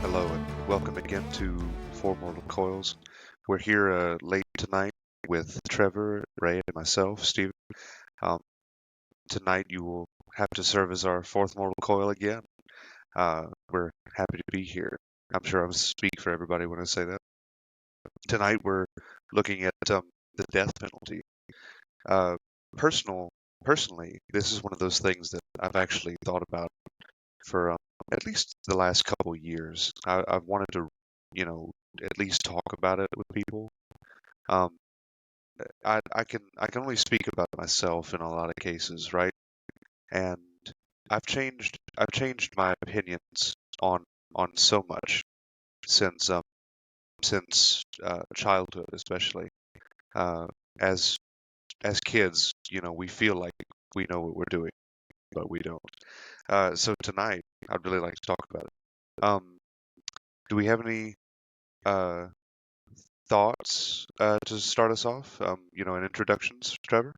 Hello and welcome again to Four Mortal Coils. We're here late tonight with Trevor, Ray, and myself, Steve. Um, Tonight you will have to serve as our fourth Mortal Coil again. We're happy to be here. I'm sure I'm speak for everybody when I say that. Tonight we're looking at the death penalty. Uh, personally, this is one of those things that I've actually thought about for at least the last couple years. I've wanted to, at least talk about it with people. Um, I can only speak about myself in a lot of cases, right? And I've changed my opinions on so much since childhood, especially. As kids, we feel like we know what we're doing, but we don't. So tonight, I'd really like to talk about it. Do we have any uh, thoughts to start us off? In introductions, Trevor?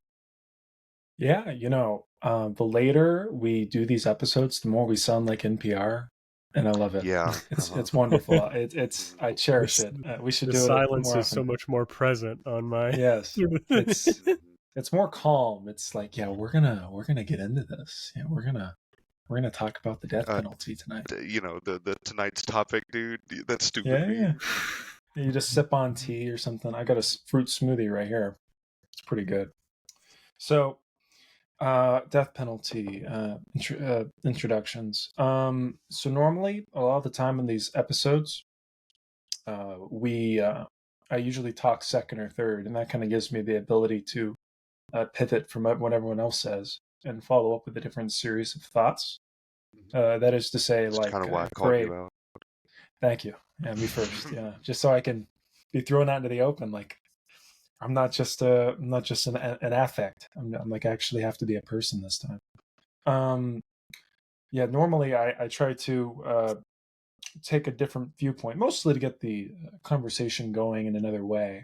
Yeah, the later we do these episodes, the more we sound like NPR, and I love it. Yeah. Uh-huh. It's wonderful. I Mhm. cherish This it. We should the do it silence more is so often. much more present on my Yes, it's Mhm. it's more calm. It's like, yeah, we're gonna get into this. Yeah, we're gonna talk about the death Uh, penalty tonight. the tonight's topic, dude. That stupid Yeah, yeah. meme. You just sip on tea or something. I got a fruit smoothie right here. It's pretty good. So, death penalty introductions. So normally, a lot of the time in these episodes, we I usually talk second or third, and that kind of gives me the ability to pivot from what everyone else says and follow up with a different series of thoughts. Mhm. That is to say, That's kind like, of why I called Bray, you out. thank you. Yeah, me first. Yeah, just so I can be thrown out into the open. Like, I'm not just an affect. I'm like actually have to be a person this time. Um, yeah, normally I try to take a different viewpoint, mostly to get the conversation going in another way.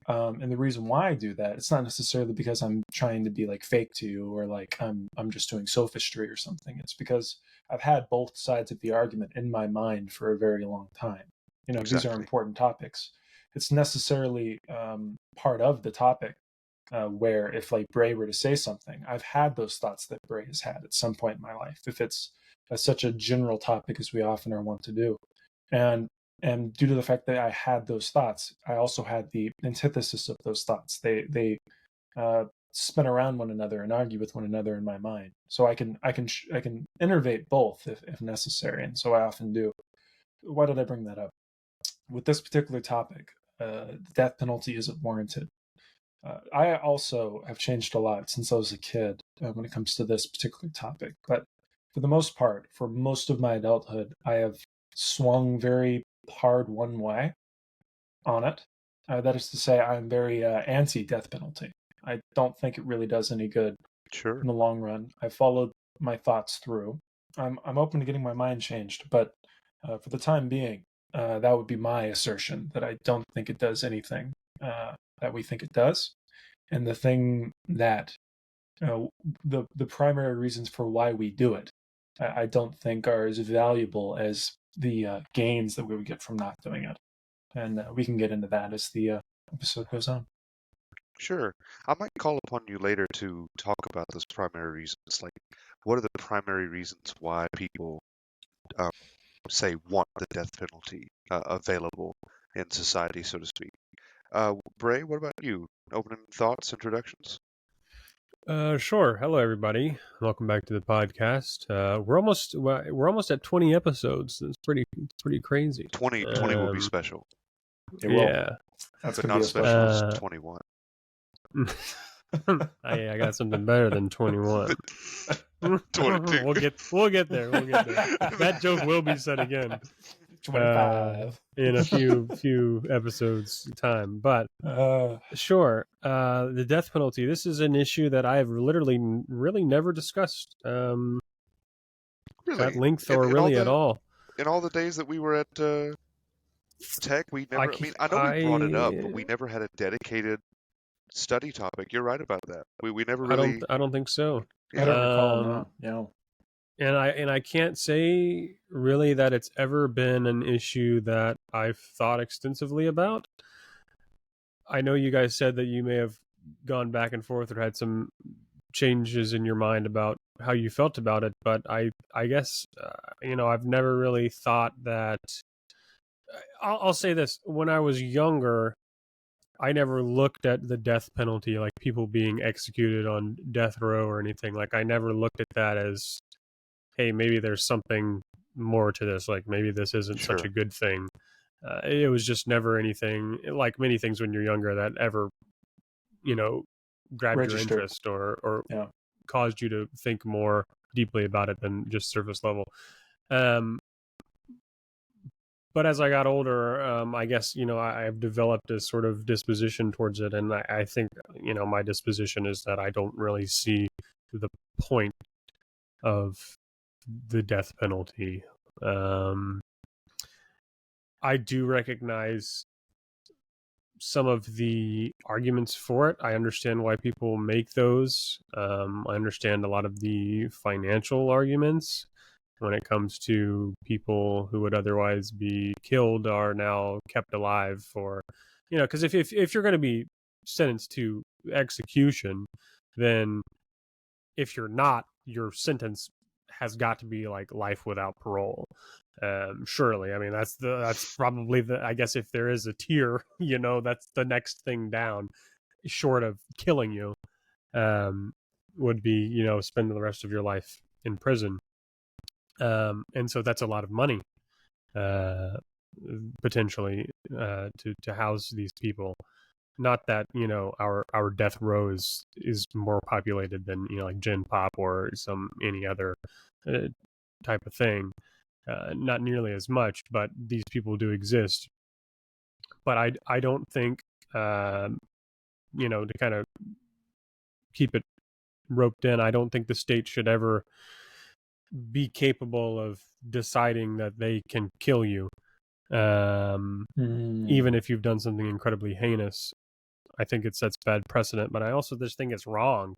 And the reason why I do that, it's not necessarily because I'm trying to be like fake to you or like I'm just doing sophistry or something. It's because I've had both sides of the argument in my mind for a very long time. These are Exactly. important topics. It's necessarily part of the topic where if like Bray were to say something, I've had those thoughts that Bray has had at some point in my life. If it's such a general topic as we often are wont to do, and due to the fact that I had those thoughts, I also had the antithesis of those thoughts. They spin around one another and argue with one another in my mind. So I can innervate both if necessary, and so I often do. Why did I bring that up? With this particular topic, the death penalty isn't warranted. I also have changed a lot since I was a kid when it comes to this particular topic. But for the most part, for most of my adulthood, I have swung very hard one way on it. That is to say, I'm very anti death penalty. I don't think it really does any good Sure. in the long run. I followed my thoughts through. I'm open to getting my mind changed, but for the time being, that would be my assertion that I don't think it does anything that we think it does. And the thing that the primary reasons for why we do it, I don't think are as valuable as the gains that we would get from not doing it. And we can get into that as the episode goes on. Sure. I might call upon you later to talk about those primary reasons. Like, what are the primary reasons why people um, say want the death penalty available in society, so to speak? Bray, what about you? Opening thoughts, introductions? Sure. Hello, everybody. Welcome back to the podcast. We're almost at 20 episodes. It's pretty crazy. 20 will be special, It will. Yeah. That's but going to not be as a special special one. as 21. I got something better than 21. 22. We'll get there. We'll get there. That joke will be said again 25. in a few episodes time, but Uh, sure. The death penalty. This is an issue that I've literally really never discussed at Really? length In or in all really at the all. in all the days that we were at Tech, we I never. I mean, c- I know we brought it up, but I we never had a dedicated study topic. You're right about that. We never I don't really. I don't think so. I don't Yeah. recall, Um, no. I can't say really that it's ever been an issue that I've thought extensively about. I know you guys said that you may have gone back and forth or had some changes in your mind about how you felt about it, but I guess I've never really thought that. I'll say this: when I was younger, I never looked at the death penalty, like people being executed on death row or anything. Like I never looked at that as, hey, maybe there's something more to this. Like maybe this isn't such a Sure. good thing. It was just never anything, like many things when you're younger, that ever, you know, grabbed your Registered. interest or Yeah. caused you to think more deeply about it than just surface level. Um, but as I got older, I guess I've developed a sort of disposition towards it, and I think my disposition is that I don't really see the point of the death penalty. Um, I do recognize some of the arguments for it. I understand why people make those. I understand a lot of the financial arguments when it comes to people who would otherwise be killed are now kept alive for, because if you're going to be sentenced to execution, then if you're not, your sentence has got to be like life without parole. Surely, I mean that's probably the, I guess if there is a tier, that's the next thing down, short of killing you, would be spend the rest of your life in prison. And so that's a lot of money, uh, potentially, to house these people. Not that our death row is more populated than like Gen Pop or any other uh, type of thing. Not nearly as much, but these people do exist. But I don't think to kind of keep it roped in. I don't think the state should ever be capable of deciding that they can kill you, even if you've done something incredibly heinous. I think it sets bad precedent, but I also just think it's wrong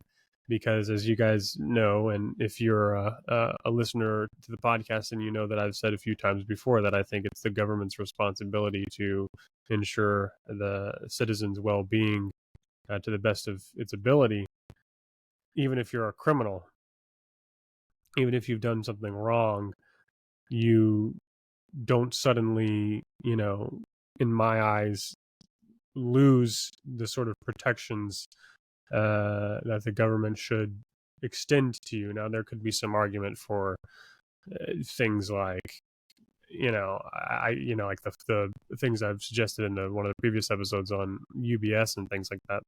because, as you guys know, and if you're a listener to the podcast, and you know that I've said a few times before that I think it's the government's responsibility to ensure the citizens' well-being to the best of its ability, even if you're a criminal, even if you've done something wrong, you don't suddenly, in my eyes, lose the sort of protections that the government should extend to you. Now, there could be some argument for things like, like the things I've suggested in one of the previous episodes on UBS and things like that.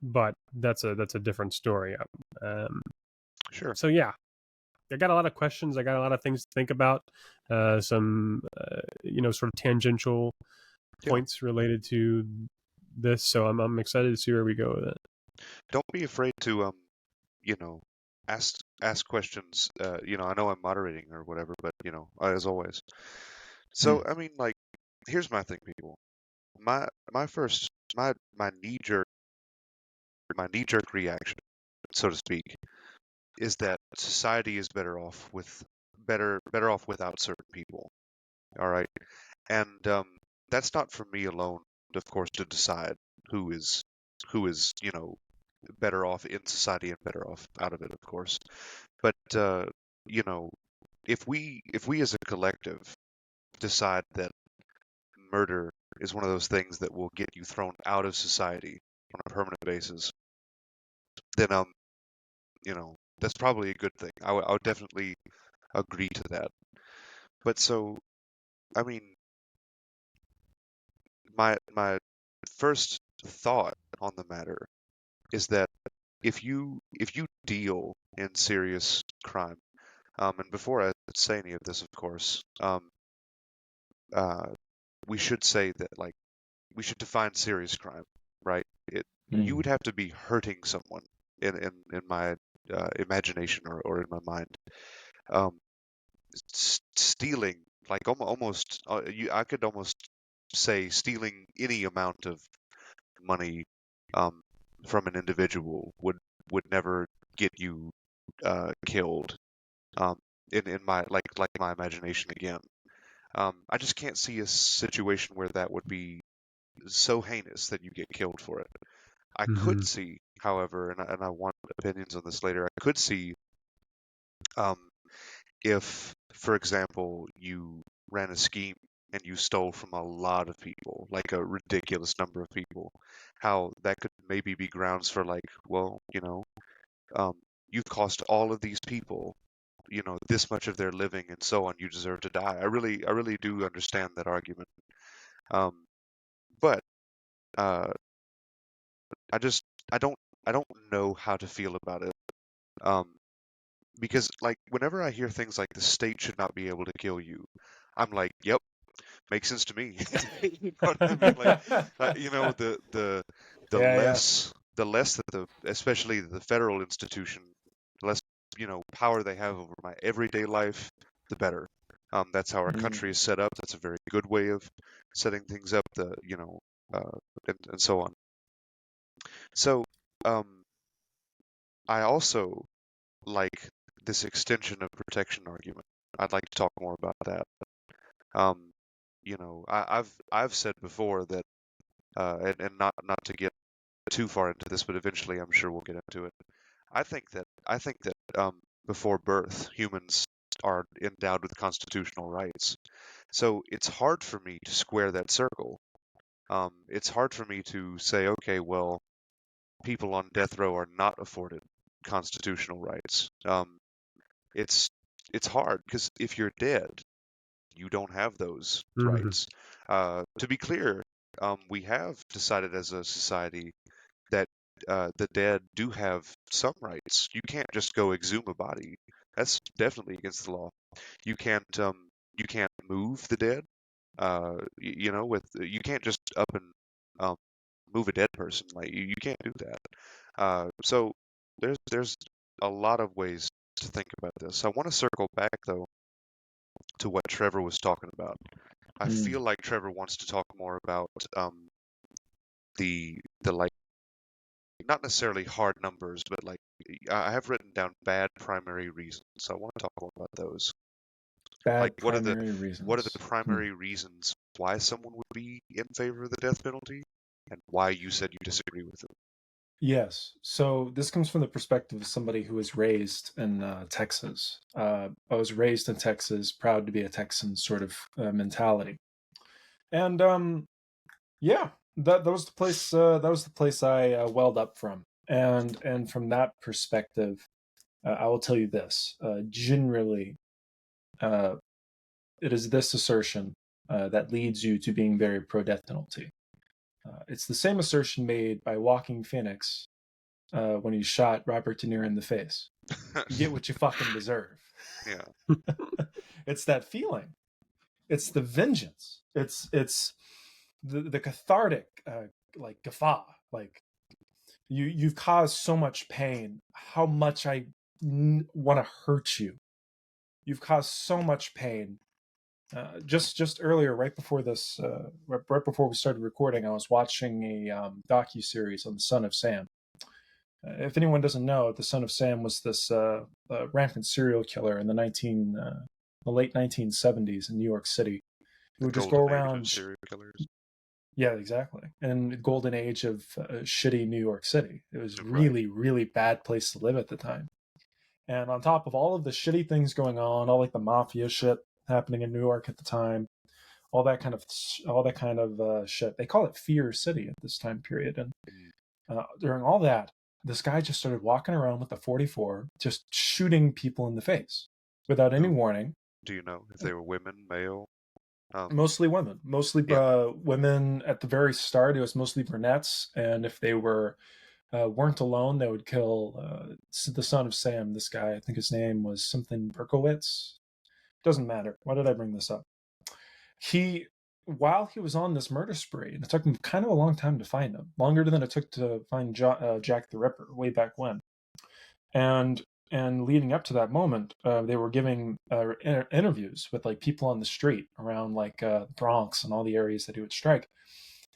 But that's a different story. Sure. So yeah, I got a lot of questions. I got a lot of things to think about. Some sort of tangential points related to this. So I'm excited to see where we go with it. Don't be afraid to ask questions. I know I'm moderating or whatever, but as always. So I mean, like, here's my thing, people. My first my knee jerk reaction, so to speak, is that society is better off without certain people. All right, and that's not for me alone, of course, to decide who is better off in society and better off out of it, of course. But you know, if we as a collective decide that murder is one of those things that will get you thrown out of society on a permanent basis, then that's probably a good thing. I would definitely agree to that. But so, I mean, my first thought on the matter is that if you deal in serious crime, and before I say any of this, of course, uh, we should say that, like, we should define serious crime, right? You would have to be hurting someone in my imagination or in my mind. Um, Stealing, like, almost, I could almost say stealing any amount of money um, from an individual would never get you killed. Um, in my my imagination again. I just can't see a situation where that would be so heinous that you get killed for it. I could see, however, and I want opinions on this later. I could see um, if, for example, you ran a scheme and you stole from a lot of people, like a ridiculous number of people, how that could maybe be grounds for like, well, um, you've cost all of these people, this much of their living and so on. You deserve to die. I really do understand that argument. Um, but uh, I just, I don't, I don't know how to feel about it. Um, because like whenever I hear things like the state should not be able to kill you, I'm like, yep, makes sense to me. You know what I mean? Like, the Yeah. less that especially the federal institution, the less power they have over my everyday life, the better. That's how our country is set up. That's a very good way of setting things up. Uh, and so on. So, um, I also like this extension of protection argument. I'd like to talk more about that. Um, I've said before that, and not to get too far into this, but eventually I'm sure we'll get into it. I think that before birth, humans are endowed with constitutional rights. So it's hard for me to square that circle. It's hard for me to say, okay, well, people on death row are not afforded constitutional rights. It's it's hard because if you're dead, you don't have those rights. To be clear, we have decided as a society that the dead do have some rights. You can't just go exhume a body. That's definitely against the law. You can't move the dead. With you can't just up and um, move a dead person. Like you can't do that. So there's a lot of ways to think about this. I want to circle back though to what Trevor was talking about. I feel like Trevor wants to talk more about the like not necessarily hard numbers, but like I have written down bad primary reasons. So I want to talk more about those. Like Bad what are the primary reasons. primary reasons why someone would be in favor of the death penalty, and why you said you disagree with them. Yes. So this comes from the perspective of somebody who was raised in Texas. I was raised in Texas, proud to be a Texan sort of mentality. And yeah, that was the place. That was the place I welled up from. And from that perspective, I will tell you this: generally, uh, it is this assertion that leads you to being very pro death penalty. It's the same assertion made by Walking Phoenix when he shot Robert De Niro in the face. You get what you fucking deserve. Yeah. It's that feeling. It's the vengeance. It's the cathartic like guffaw. Like you've caused so much pain. How much I want to hurt you. You've caused so much pain. Just earlier, right before this, right before we started recording, I was watching a docu series on the Son of Sam. If anyone doesn't know, the Son of Sam was this rampant serial killer in the late 1970s in New York City. He would just go around. Serial killers. Yeah, exactly. And the golden age of shitty New York City. It was Right. really, really bad place to live at the time. And on top of all of the shitty things going on, all like the mafia shit happening in New York at the time, all that kind of shit. They call it Fear City at this time period. And during all that, this guy just started walking around with a 44, just shooting people in the face without any warning. Do you know if they were women, male? Mostly women. Mostly women at the very start. It was mostly brunettes. And if they weren't alone, they would kill the Son of Sam. This guy, I think his name was something Berkowitz. Doesn't matter. Why did I bring this up? While he was on this murder spree, and it took him kind of a long time to find him, longer than it took to find Jack the Ripper way back when. And leading up to that moment, they were giving interviews with like people on the street around like the Bronx and all the areas that he would strike,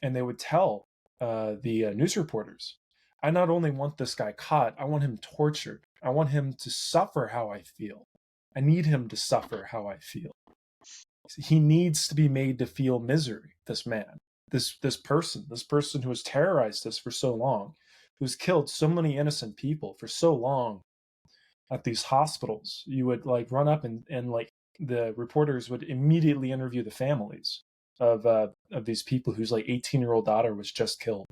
and they would tell the news reporters, "I not only want this guy caught, I want him tortured. I want him to suffer how I feel. I need him to suffer how I feel. He needs to be made to feel misery, this man, this person who has terrorized us for so long, who's killed so many innocent people for so long at these hospitals. You would like run up and like the reporters would immediately interview the families of these people whose like 18-year-old daughter was just killed.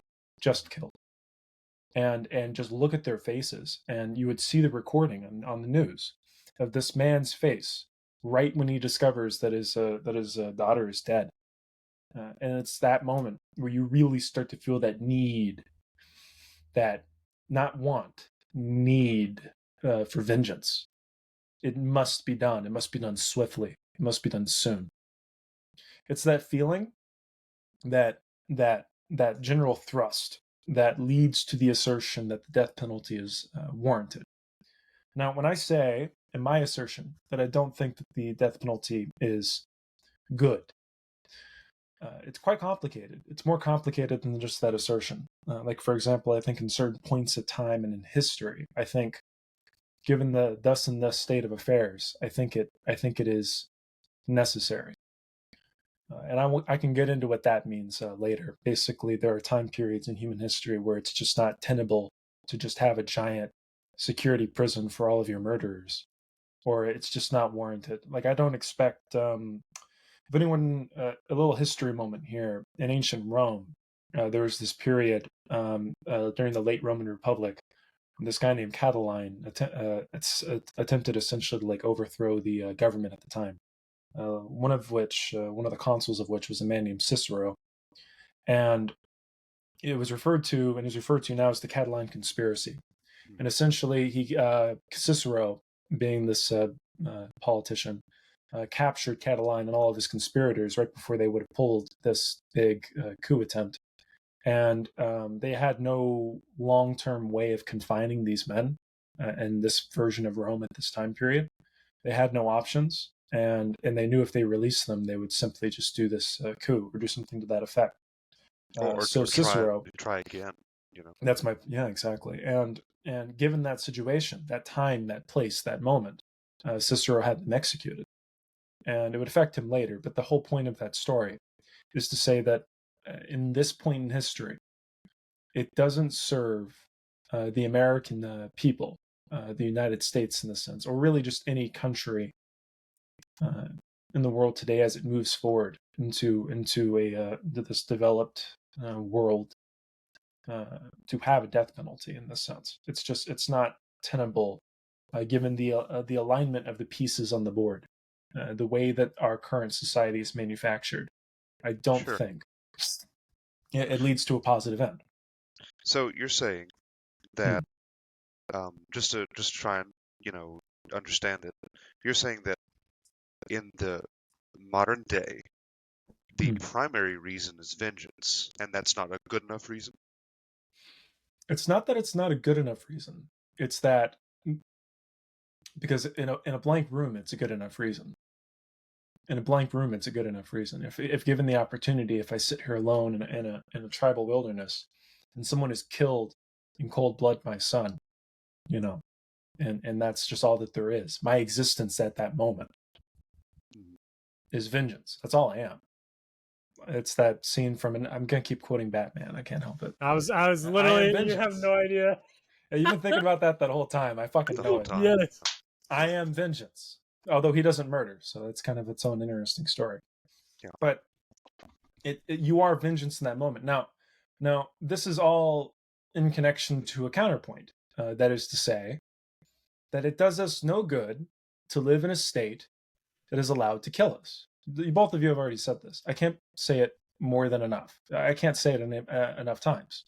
And just look at their faces, and you would see the recording on the news of this man's face right when he discovers that his daughter is dead. And it's that moment where you really start to feel that need, that not want, need for vengeance. It must be done. It must be done swiftly. It must be done soon. It's that feeling, that general thrust that leads to the assertion that the death penalty is warranted. Now, when I say in my assertion that I don't think that the death penalty is good, it's quite complicated. It's more complicated than just that assertion. Like, for example, I think in certain points of time and in history, I think, given the thus and thus state of affairs, I think it is necessary. And I can get into what that means later. Basically, there are time periods in human history where it's just not tenable to just have a giant security prison for all of your murderers, or it's just not warranted. Like, I don't expect, if anyone, a little history moment here, in ancient Rome, there was this period during the late Roman Republic, this guy named Catiline attempted essentially to like overthrow the government at the time. One of the consuls of which was a man named Cicero, and it was referred to, and is referred to now as the Catiline conspiracy. And essentially, Cicero, being this politician, captured Catiline and all of his conspirators right before they would have pulled this big coup attempt. And they had no long-term way of confining these men in this version of Rome at this time period. They had no options. And they knew if they released them, they would simply just do this coup or do something to that effect. Or Cicero, try again, That's exactly. And given that situation, that time, that place, that moment, Cicero had them executed, and it would affect him later. But the whole point of that story is to say that in this point in history, it doesn't serve the American people, the United States in a sense, or really just any country in the world today as it moves forward into this developed world, to have a death penalty in this sense. It's not tenable given the alignment of the pieces on the board, the way that our current society is manufactured. I don't think it leads to a positive end. So you're saying that just to try and understand it, you're saying that in the modern day, the primary reason is vengeance, and that's not a good enough reason? It's not that it's not a good enough reason. It's that because in a blank room, it's a good enough reason. In a blank room, it's a good enough reason. If given the opportunity, if I sit here alone in a tribal wilderness, and someone has killed in cold blood my son, and that's just all that there is. My existence at that moment is vengeance. That's all I am. It's that scene from I'm gonna keep quoting Batman. I can't help it. I was literally. You have no idea. You've been thinking about that whole time. I fucking know it. Yes. I am vengeance. Although he doesn't murder, so it's kind of its own interesting story. Yeah. But you are vengeance in that moment. Now this is all in connection to a counterpoint. That is to say, that it does us no good to live in a state that is allowed to kill us. Both of you have already said this. I can't say it more than enough. I can't say it enough times.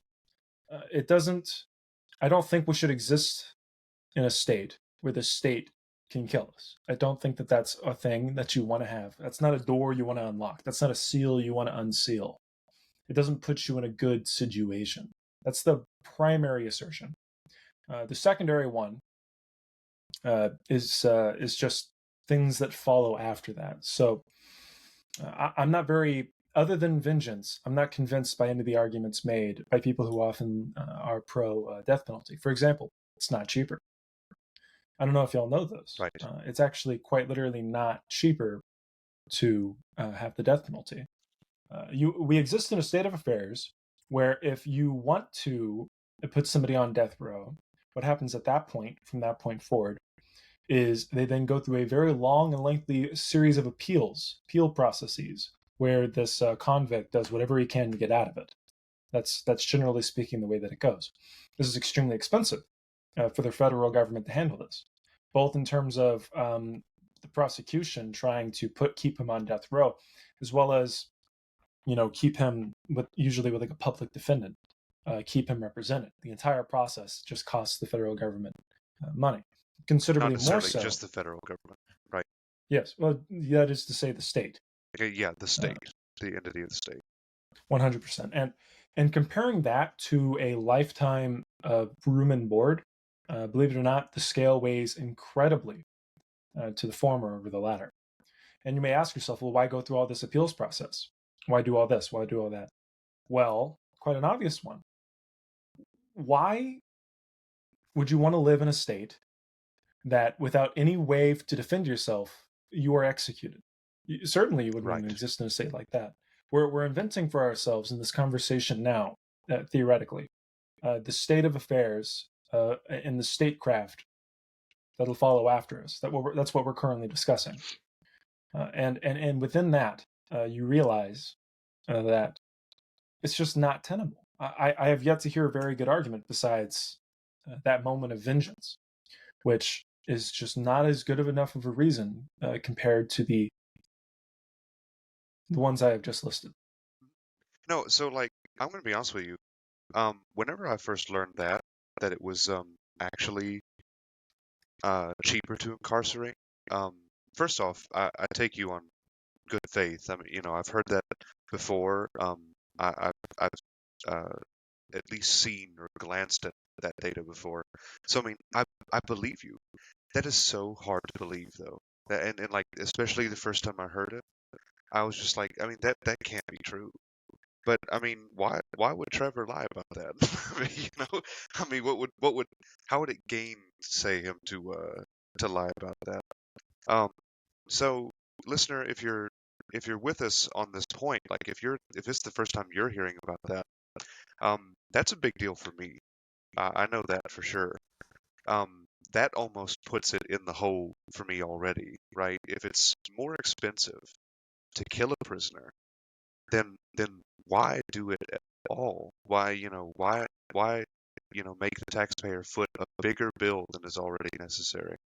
It doesn't. I don't think we should exist in a state where the state can kill us. I don't think that that's a thing that you want to have. That's not a door you want to unlock. That's not a seal you want to unseal. It doesn't put you in a good situation. That's the primary assertion. The secondary one is just things that follow after that. So I'm not very, other than vengeance, I'm not convinced by any of the arguments made by people who often are pro death penalty. For example, it's not cheaper. I don't know if y'all know this. Right. It's actually quite literally not cheaper to have the death penalty. We exist in a state of affairs where if you want to put somebody on death row, what happens at that point, from that point forward, is they then go through a very long and lengthy series of appeal processes, where this convict does whatever he can to get out of it. That's generally speaking the way that it goes. This is extremely expensive for the federal government to handle this, both in terms of the prosecution trying to keep him on death row, as well as keep him usually with like a public defendant, keep him represented. The entire process just costs the federal government money, Not considerably more necessarily so. just the federal government, right? Yes, well, that is to say the state. Yeah, the state, the entity of the state. 100%. And comparing that to a lifetime of room and board, believe it or not, the scale weighs incredibly to the former over the latter. And you may ask yourself, well, why go through all this appeals process? Why do all this? Why do all that? Well, quite an obvious one. Why would you want to live in a state that without any way to defend yourself, you are executed? Certainly you wouldn't want to exist in a state like that. We're inventing for ourselves in this conversation now, theoretically, the state of affairs in the statecraft that'll follow after us. That's what we're currently discussing. And within that, you realize that it's just not tenable. I have yet to hear a very good argument besides that moment of vengeance, which is just not as good of enough of a reason compared to the ones I have just listed. No, so like I'm going to be honest with you. Whenever I first learned that it was actually cheaper to incarcerate. First off, I take you on good faith. I mean, I've heard that before. I've at least seen or glanced at that data before. So I mean, I believe you. That is so hard to believe, though. And like, especially the first time I heard it, I was just like, I mean, that can't be true. But I mean, why would Trevor lie about that? I mean, I mean, how would it gainsay him to lie about that? Um, so listener, if you're with us on this point, like if it's the first time you're hearing about that, that's a big deal for me. I know that for sure. That almost puts it in the hole for me already, right? If it's more expensive to kill a prisoner, then why do it at all? Why make the taxpayer foot a bigger bill than is already necessary?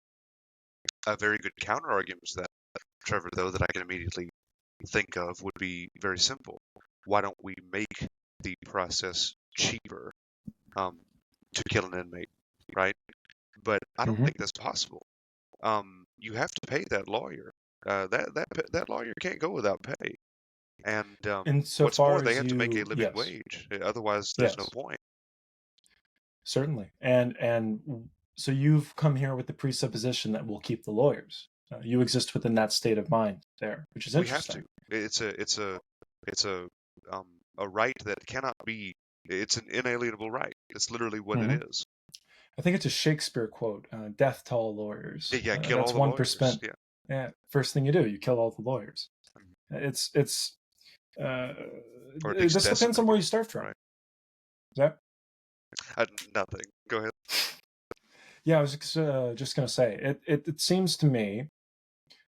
A very good counter argument to that, Trevor, though, that I can immediately think of would be very simple. Why don't we make the process cheaper to kill an inmate, right? But I don't think that's possible. You have to pay that lawyer. That lawyer can't go without pay. And so what's far more, they as have to make a you, living yes, wage. Otherwise, there's no yes, point. certainly. And so you've come here with the presupposition that we'll keep the lawyers. You exist within that state of mind there, which is interesting. We have to. It's a right that cannot be. It's an inalienable right. It's literally what it is. I think it's a Shakespeare quote: "Death to all lawyers." Yeah, kill That's all the 1%. lawyers. Yeah. Yeah, first thing you do, you kill all the lawyers. It's or at least this depends on where you start from. Right. Is that? Nothing. Go ahead. Yeah, I was just going to say, it seems to me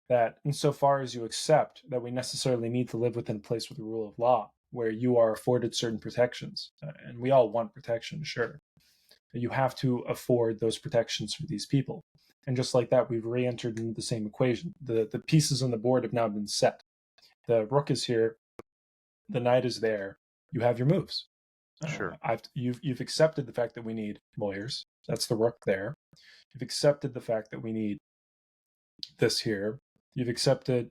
that insofar as you accept that we necessarily need to live within a place with the rule of law, where you are afforded certain protections, and we all want protection, sure, you have to afford those protections for these people. And just like that, we've re-entered into the same equation. The pieces on the board have now been set. The rook is here, the knight is there. You have your moves. Sure. You've accepted the fact that we need lawyers. That's the rook there. You've accepted the fact that we need this here. You've accepted,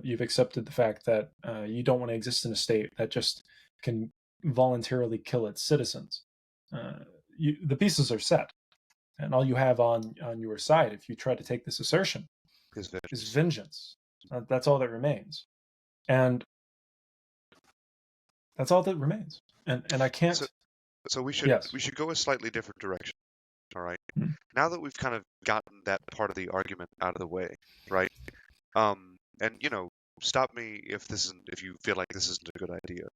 you've accepted the fact that you don't want to exist in a state that just can voluntarily kill its citizens. The pieces are set, and all you have on your side, if you try to take this assertion, is vengeance. That's all that remains, and that's all that remains. And I can't. So we should go a slightly different direction. All right. Hmm. Now that we've kind of gotten that part of the argument out of the way, right? And stop me if you feel like this isn't a good idea.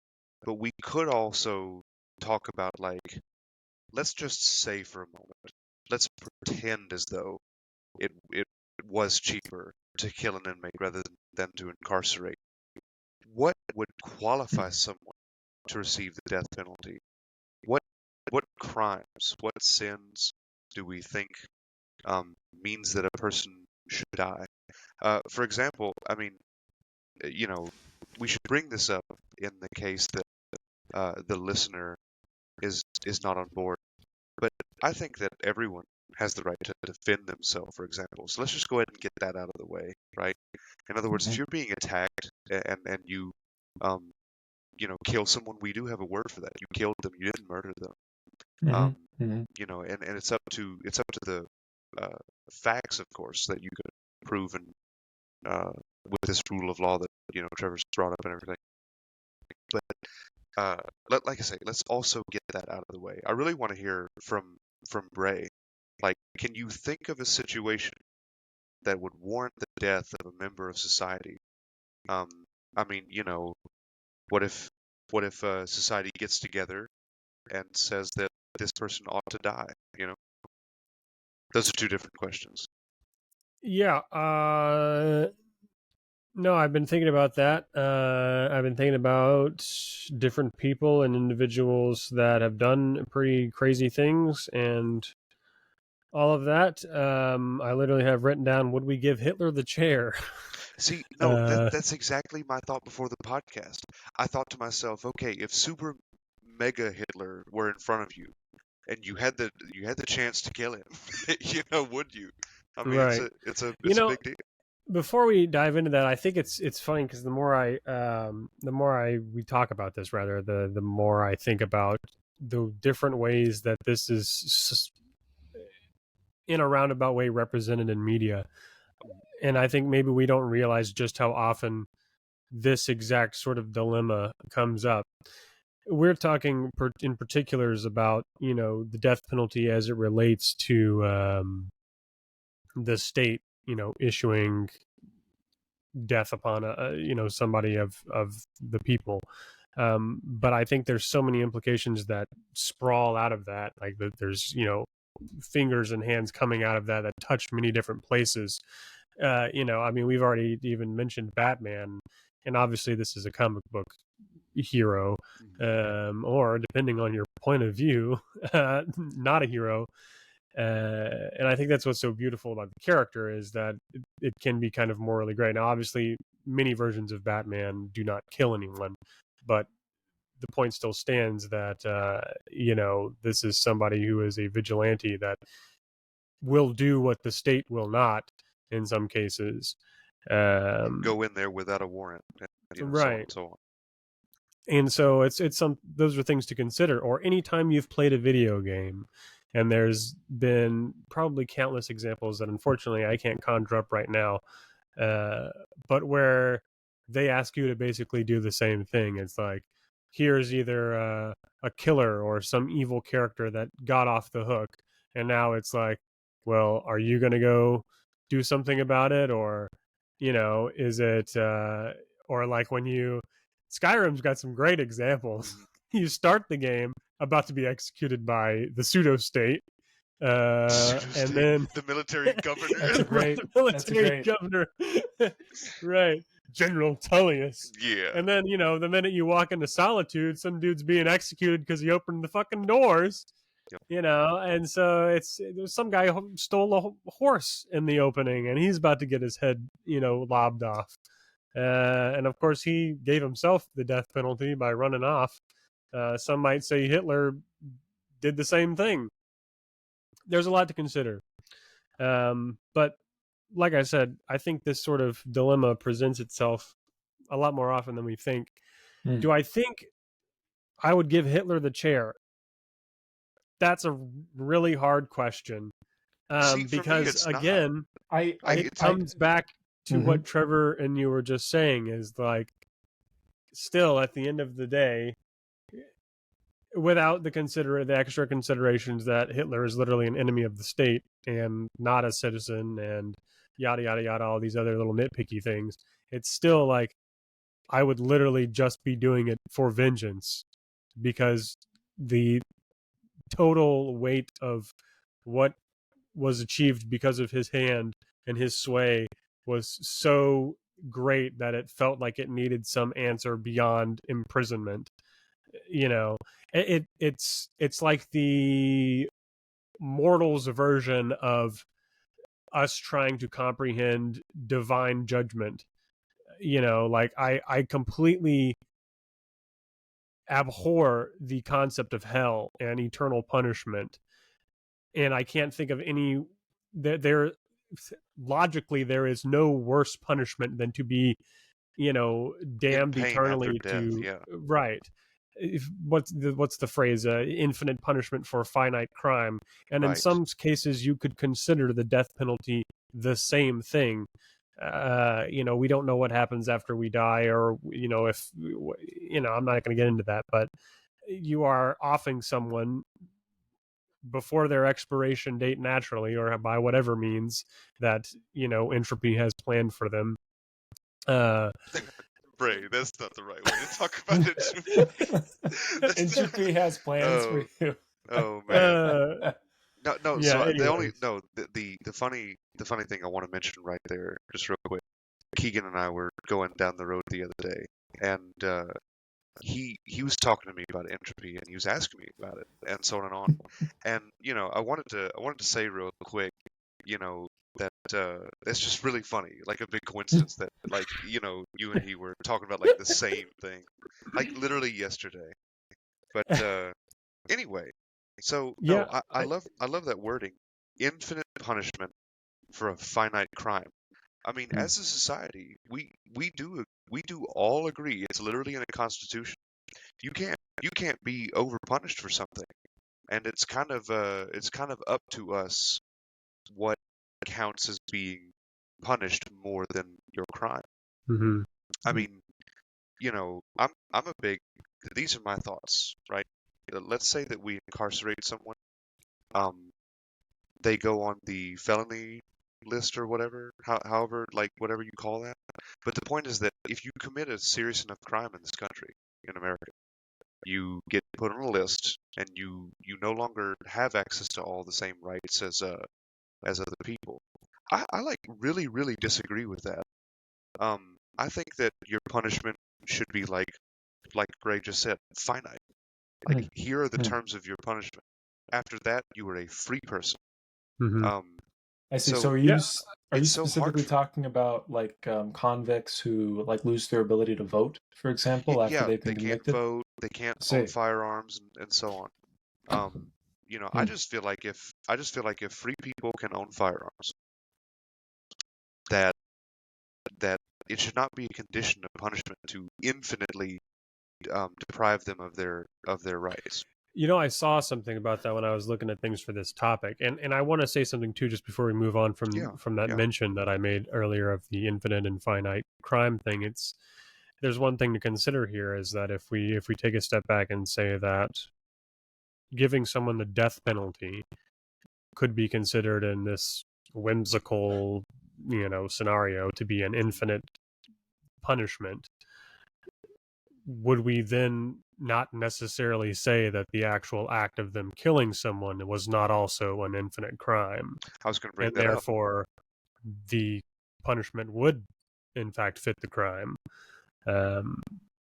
But we could also talk about, like, let's just say for a moment, let's pretend as though it was cheaper to kill an inmate rather than to incarcerate. What would qualify someone to receive the death penalty? What what crimes, what sins do we think means that a person should die? For example, I mean, we should bring this up in the case that the listener is not on board. But I think that everyone has the right to defend themselves, for example. So let's just go ahead and get that out of the way, right? In other words, if you're being attacked and you um, kill someone, we do have a word for that. You killed them. You didn't murder them. And it's up to the facts, of course, that you could prove and with this rule of law that Trevor's brought up and everything. But like I say, let's also get that out of the way. I really want to hear from Bray. Like, can you think of a situation that would warrant the death of a member of society? I mean, what if society gets together and says that this person ought to die? Those are two different questions. Yeah. No, I've been thinking about that. I've been thinking about different people and individuals that have done pretty crazy things and all of that. I literally have written down, would we give Hitler the chair? See, no, that's exactly my thought before the podcast. I thought to myself, okay, if Super Mega Hitler were in front of you and you had the chance to kill him, would you? I mean, right. it's a You know, big deal. Before we dive into that, I think it's funny because the more we talk about this, rather the more I think about the different ways that this is in a roundabout way represented in media, and I think maybe we don't realize just how often this exact sort of dilemma comes up. We're talking in particulars about the death penalty as it relates to the state issuing death upon somebody of the people, but I think there's so many implications that sprawl out of that, like there's fingers and hands coming out of that touch many different places. I mean, we've already even mentioned Batman, and obviously this is a comic book hero, or depending on your point of view, not a hero. And I think that's what's so beautiful about the character, is that it can be kind of morally gray. Now, obviously, many versions of Batman do not kill anyone, but the point still stands that this is somebody who is a vigilante that will do what the state will not in some cases. Go in there without a warrant, so on Right. and so on. And so it's those are things to consider. Or anytime you've played a video game, and there's been probably countless examples that unfortunately I can't conjure up right now, but where they ask you to basically do the same thing. It's like, here's either a killer or some evil character that got off the hook, and now it's like, well, are you going to go do something about it? Or is it or like when Skyrim's got some great examples. You start the game about to be executed by the pseudo state, and then the military governor. That's a great. Governor, right? General Tullius. Yeah. And then the minute you walk into Solitude, some dude's being executed because he opened the fucking doors. Yep. And so there's some guy who stole a horse in the opening, and he's about to get his head lobbed off. And of course, he gave himself the death penalty by running off. Some might say Hitler did the same thing. There's a lot to consider. But like I said, I think this sort of dilemma presents itself a lot more often than we think. Do I think I would give Hitler the chair? That's a really hard question. Because again, it comes back to what Trevor and you were just saying, is like, still at the end of the day, without the extra considerations that Hitler is literally an enemy of the state and not a citizen, and yada yada yada, all these other little nitpicky things. It's still like I would literally just be doing it for vengeance, because the total weight of what was achieved because of his hand and his sway was so great that it felt like it needed some answer beyond imprisonment. You know, it's like the mortals version of us trying to comprehend divine judgment. You know, like I completely abhor the concept of hell and eternal punishment, and I can't think of any there logically there is no worse punishment than to be, In damned pain after eternally death, to, yeah. right. What's the phrase, infinite punishment for a finite crime, and in Right. some cases you could consider the death penalty the same thing. We don't know what happens after we die, or if I'm not going to get into that, but you are offing someone before their expiration date naturally, or by whatever means that entropy has planned for them. Bray, that's not the right way to talk about entropy. Entropy has plans for Oh, you. oh man. uh, No. yeah. So the only Anyways. no the funny thing I want to mention right there, just real quick. Keegan and I were going down the road the other day, and he was talking to me about entropy, and he was asking me about it, and so on and on. And I wanted to say real quick, that it's just really funny, like a big coincidence that like you and he were talking about like the same thing, like literally yesterday. But anyway, so no, Yeah. I love that wording, infinite punishment for a finite crime. I mean, as a society, we do all agree it's literally in a constitution. You can't be overpunished for something, and it's kind of up to us what counts as being punished more than your crime. Mm-hmm. I mean, I'm a big. These are my thoughts, right? Let's say that we incarcerate someone. Um, they go on the felony list or whatever, however, like whatever you call that. But the point is that if you commit a serious enough crime in this country, in America, you get put on a list, and you no longer have access to all the same rights as other people. I like really disagree with that. I think that your punishment should be like Gray just said, finite. Like, here are the terms of your punishment. After that, you are a free person. Mm-hmm. I see. So So Yeah. are you it's so hard. specifically talking about like convicts who like lose their ability to vote, for example, after Yeah, they've they been can't convicted? vote, they can't I own see. firearms, and so on. I Hmm. just feel like if free people can own firearms, that that it should not be a condition of punishment to infinitely deprive them of their rights. I saw something about that when I was looking at things for this topic, and I want to say something too, just before we move on Yeah, from that yeah. mention that I made earlier of the infinite and finite crime thing. There's one thing to consider here, is that if we take a step back and say that giving someone the death penalty could be considered in this whimsical, scenario to be an infinite punishment, would we then not necessarily say that the actual act of them killing someone was not also an infinite crime, I was going to bring and that up. therefore the punishment would in fact fit the crime? Um,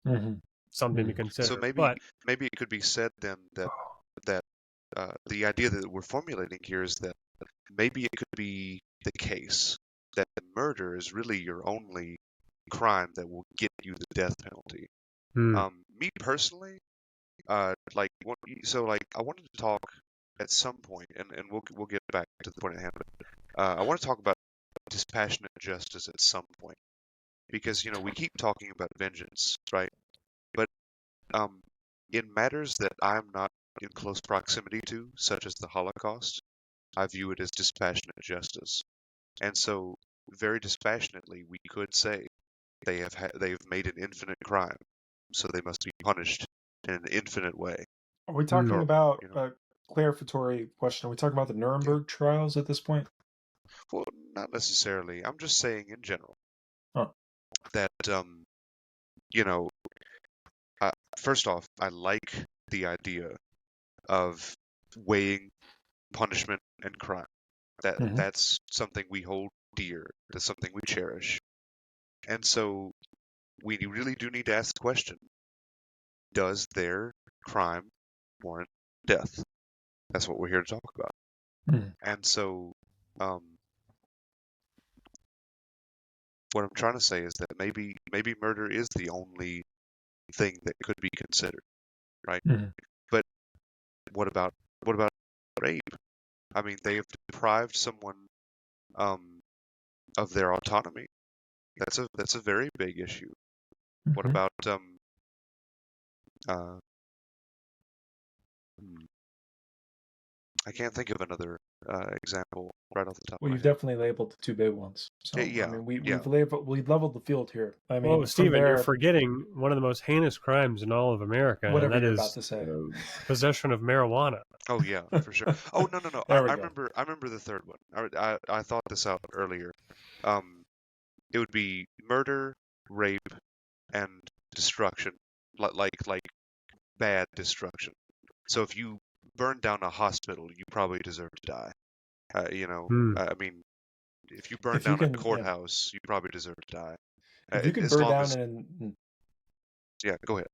Hmm. Something to Hmm. So consider. maybe But maybe it could be said then that the idea that we're formulating here is that maybe it could be the case that murder is really your only crime that will get you the death penalty. Me personally, like I wanted to talk at some point, and we'll get back to the point at hand. But I want to talk about dispassionate justice at some point, because we keep talking about vengeance, right? But in matters that I'm not in close proximity to, such as the Holocaust, I view it as dispassionate justice. And so, very dispassionately, we could say they've made an infinite crime, so they must be punished in an infinite way. Are we talking Or, about you know, a clarificatory question? Are we talking about the Nuremberg trials at this point? well, not necessarily. I'm just saying in general Huh. that, you know, first off, I like the idea of weighing punishment and crime. That's something we hold dear. That's something we cherish. And so we really do need to ask the question, does their crime warrant death? That's what we're here to talk about. And so um, what I'm trying to say is that maybe murder is the only thing that could be considered, right? But what about rape? I mean, they have deprived someone of their autonomy. That's a very big issue. What about uh, I can't think of another example right off the top Well, of my you've head. definitely labeled the two big ones. So I Yeah, mean, yeah. we've leveled the field here. I Well, mean, from Stephen, you're there, forgetting one of the most heinous crimes in all of America, and whatever that you're about is to say. possession of marijuana. Oh yeah, for sure. Oh no. There we I go. remember the third one. I thought this out earlier. Um, it would be murder, rape, and destruction, like bad destruction. So if you burn down a hospital, you probably deserve to die. I mean, if you burn If you down a can, yeah, courthouse, you probably deserve to die. if you could As burn long down as, yeah, go ahead.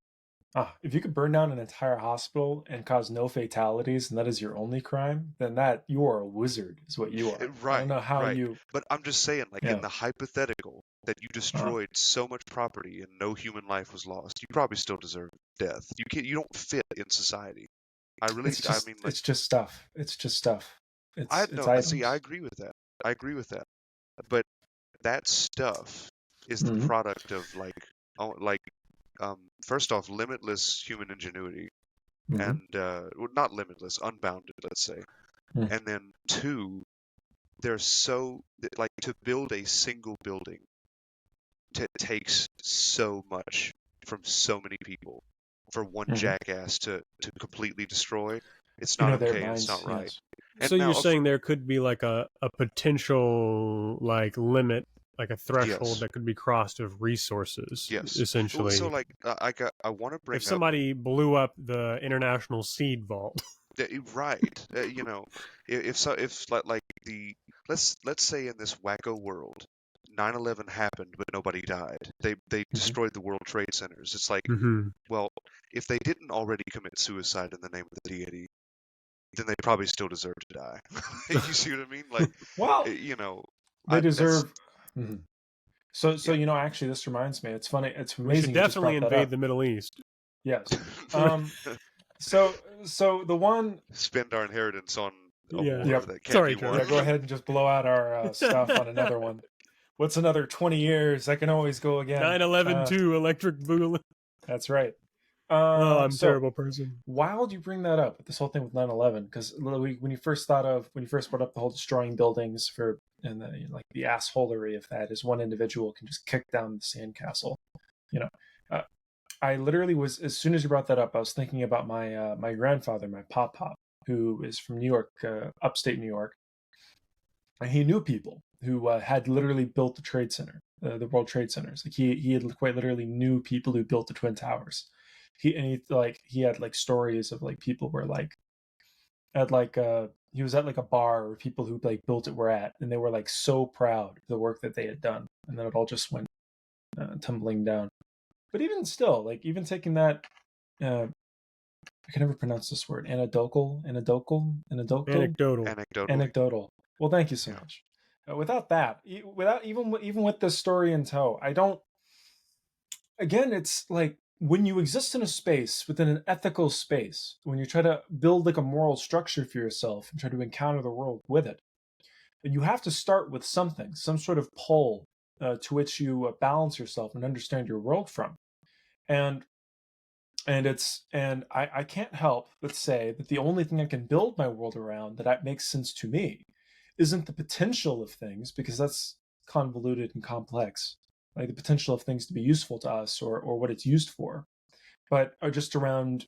if you could burn down an entire hospital and cause no fatalities, and that is your only crime, then that you are a wizard, is what you are. I don't Right, know how right. you, But I'm just saying, like in yeah, the hypothetical that you uh, destroyed so much property and no human life was lost, you probably still deserve death. You don't fit in society. I mean, like, it's just stuff. It's just stuff. I It's no, see, I items. agree with that. I agree with that. But that stuff is the Mm-hmm. product of like, first off, limitless human ingenuity, Mm-hmm. and well, not limitless, unbounded, let's say. Mm-hmm. And then two, they're so like to build a single building takes so much from so many people for one Mm-hmm. jackass to completely destroy. It's You not know their okay. It's minds. not right. Yes. And So you're now, saying there could be like a potential like limit, like a threshold yes, that could be crossed of resources, yes. Well, so essentially. like I want to If bring up somebody blew up the international seed vault. right. If so, if like the let's say in this wacko world, 9/11 happened, but nobody died. They Mm-hmm. destroyed the World Trade Centers. It's like, Mm-hmm. well, if they didn't already commit suicide in the name of the deity, then they probably still deserve to die. You see what I mean? Like, Well, you know, they that's deserve. Mhm. So yeah. you know, actually, this reminds me. It's funny. It's We should amazing you just definitely brought that invade up. the Middle East. Yes. Um. So the one. Spend our inheritance on a Yeah. war Yep. that can't Sorry, be won. Yeah. Trevor. Go ahead and just blow out our stuff on another one. What's another 20 years? I can always go again. 9/11 2 electric boogaloo. That's right. Oh, I'm a So terrible person. wild you bring that up, this whole thing with 9/11, because when you first brought up the whole destroying buildings for and like the assholery of that is one individual can just kick down the sandcastle. You know, uh, I literally was, as soon as you brought that up, I was thinking about my grandfather, my pop, who is from New York, upstate New York, and he knew people who had literally built the Trade Center, the World Trade Centers. Like he had quite literally knew people who built the Twin Towers. He had like stories of like people where like at like he was at like a bar where people who like built it were at, and they were like so proud of the work that they had done, and then it all just went tumbling down. But even still, like even taking that, I can never pronounce this word, Anecdotal. Anecdotally, anecdotal. Well, thank you so yeah. much. Without that, without even with this story in tow, I don't. Again, it's like when you exist in a space within an ethical space, when you try to build like a moral structure for yourself and try to encounter the world with it, you have to start with something, some sort of pole to which you balance yourself and understand your world from. And I can't help but say that the only thing I can build my world around that makes sense to me isn't the potential of things, because that's convoluted and complex, like the potential of things to be useful to us or what it's used for, but are just around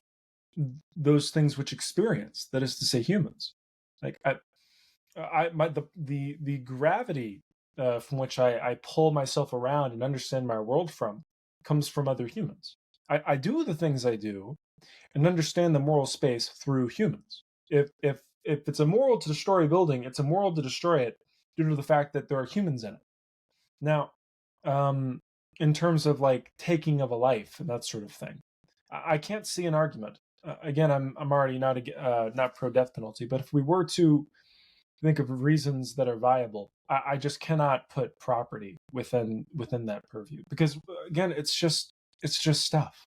those things which experience, that is to say humans. Like the gravity from which I pull myself around and understand my world from comes from other humans. I do the things I do and understand the moral space through humans. If it's immoral to destroy a building, it's immoral to destroy it due to the fact that there are humans in it. Now, in terms of like taking of a life and that sort of thing, I can't see an argument. Again, I'm already not pro death penalty, but if we were to think of reasons that are viable, I just cannot put property within that purview, because again, it's just stuff.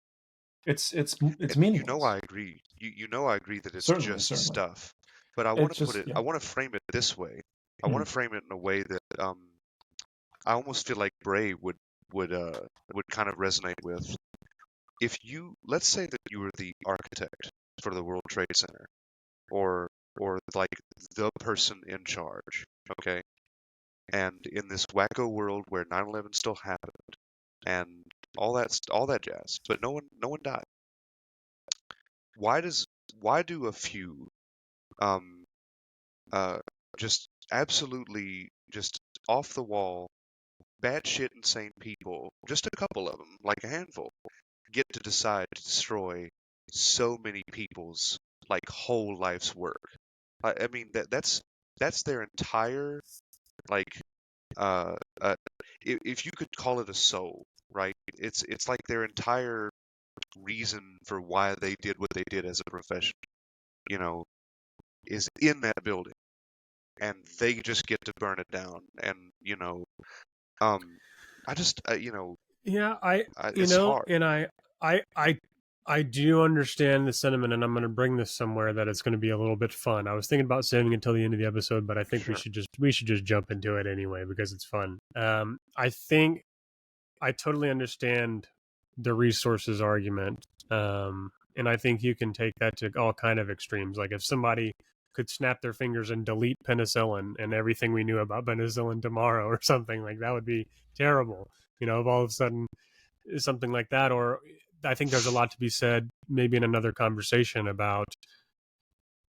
It's And meaningless. I agree. I agree that it's Certainly, just certainly. stuff. But I want It's to put just, it. yeah. I want to frame it this way. I Hmm. want to frame it in a way that I almost feel like Bray would kind of resonate with. If you, let's say that you were the architect for the World Trade Center, or like the person in charge, okay? And in this wacko world where 9/11 still happened and all that jazz, but no one died. Why do a few um uh just absolutely just off the wall batshit insane people, just a couple of them, like a handful, get to decide to destroy so many people's like whole life's work? I mean that's their entire like uh, uh if you could call it a soul, right? It's like their entire reason for why they did what they did as a profession, you know, is in that building, and they just get to burn it down. And um, I just Yeah, it's hard. and I, I, I do understand the sentiment, and I'm going to bring this somewhere that it's going to be a little bit fun. I was thinking about saving until the end of the episode, but I think Sure. we should just jump into it anyway because it's fun. I think I totally understand the resources argument, and I think you can take that to all kind of extremes. Like if somebody could snap their fingers and delete penicillin and everything we knew about penicillin tomorrow or something, like that would be terrible. If all of a sudden something like that, or I think there's a lot to be said, maybe in another conversation, about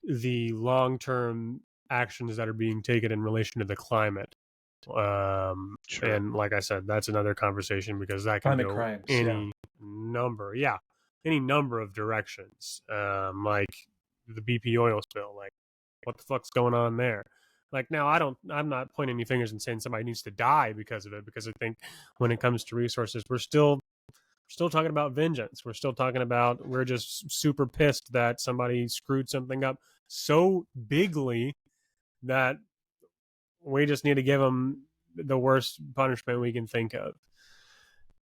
the long-term actions that are being taken in relation to the climate. Sure. And like I said, that's another conversation because that can Climate go crimes, yeah. any number of directions. Like the BP oil spill, like what the fuck's going on there? Like now, I'm not pointing any fingers and saying somebody needs to die because of it, because I think when it comes to resources, we're still talking about vengeance. We're still talking about, we're just super pissed that somebody screwed something up so bigly that we just need to give them the worst punishment we can think of.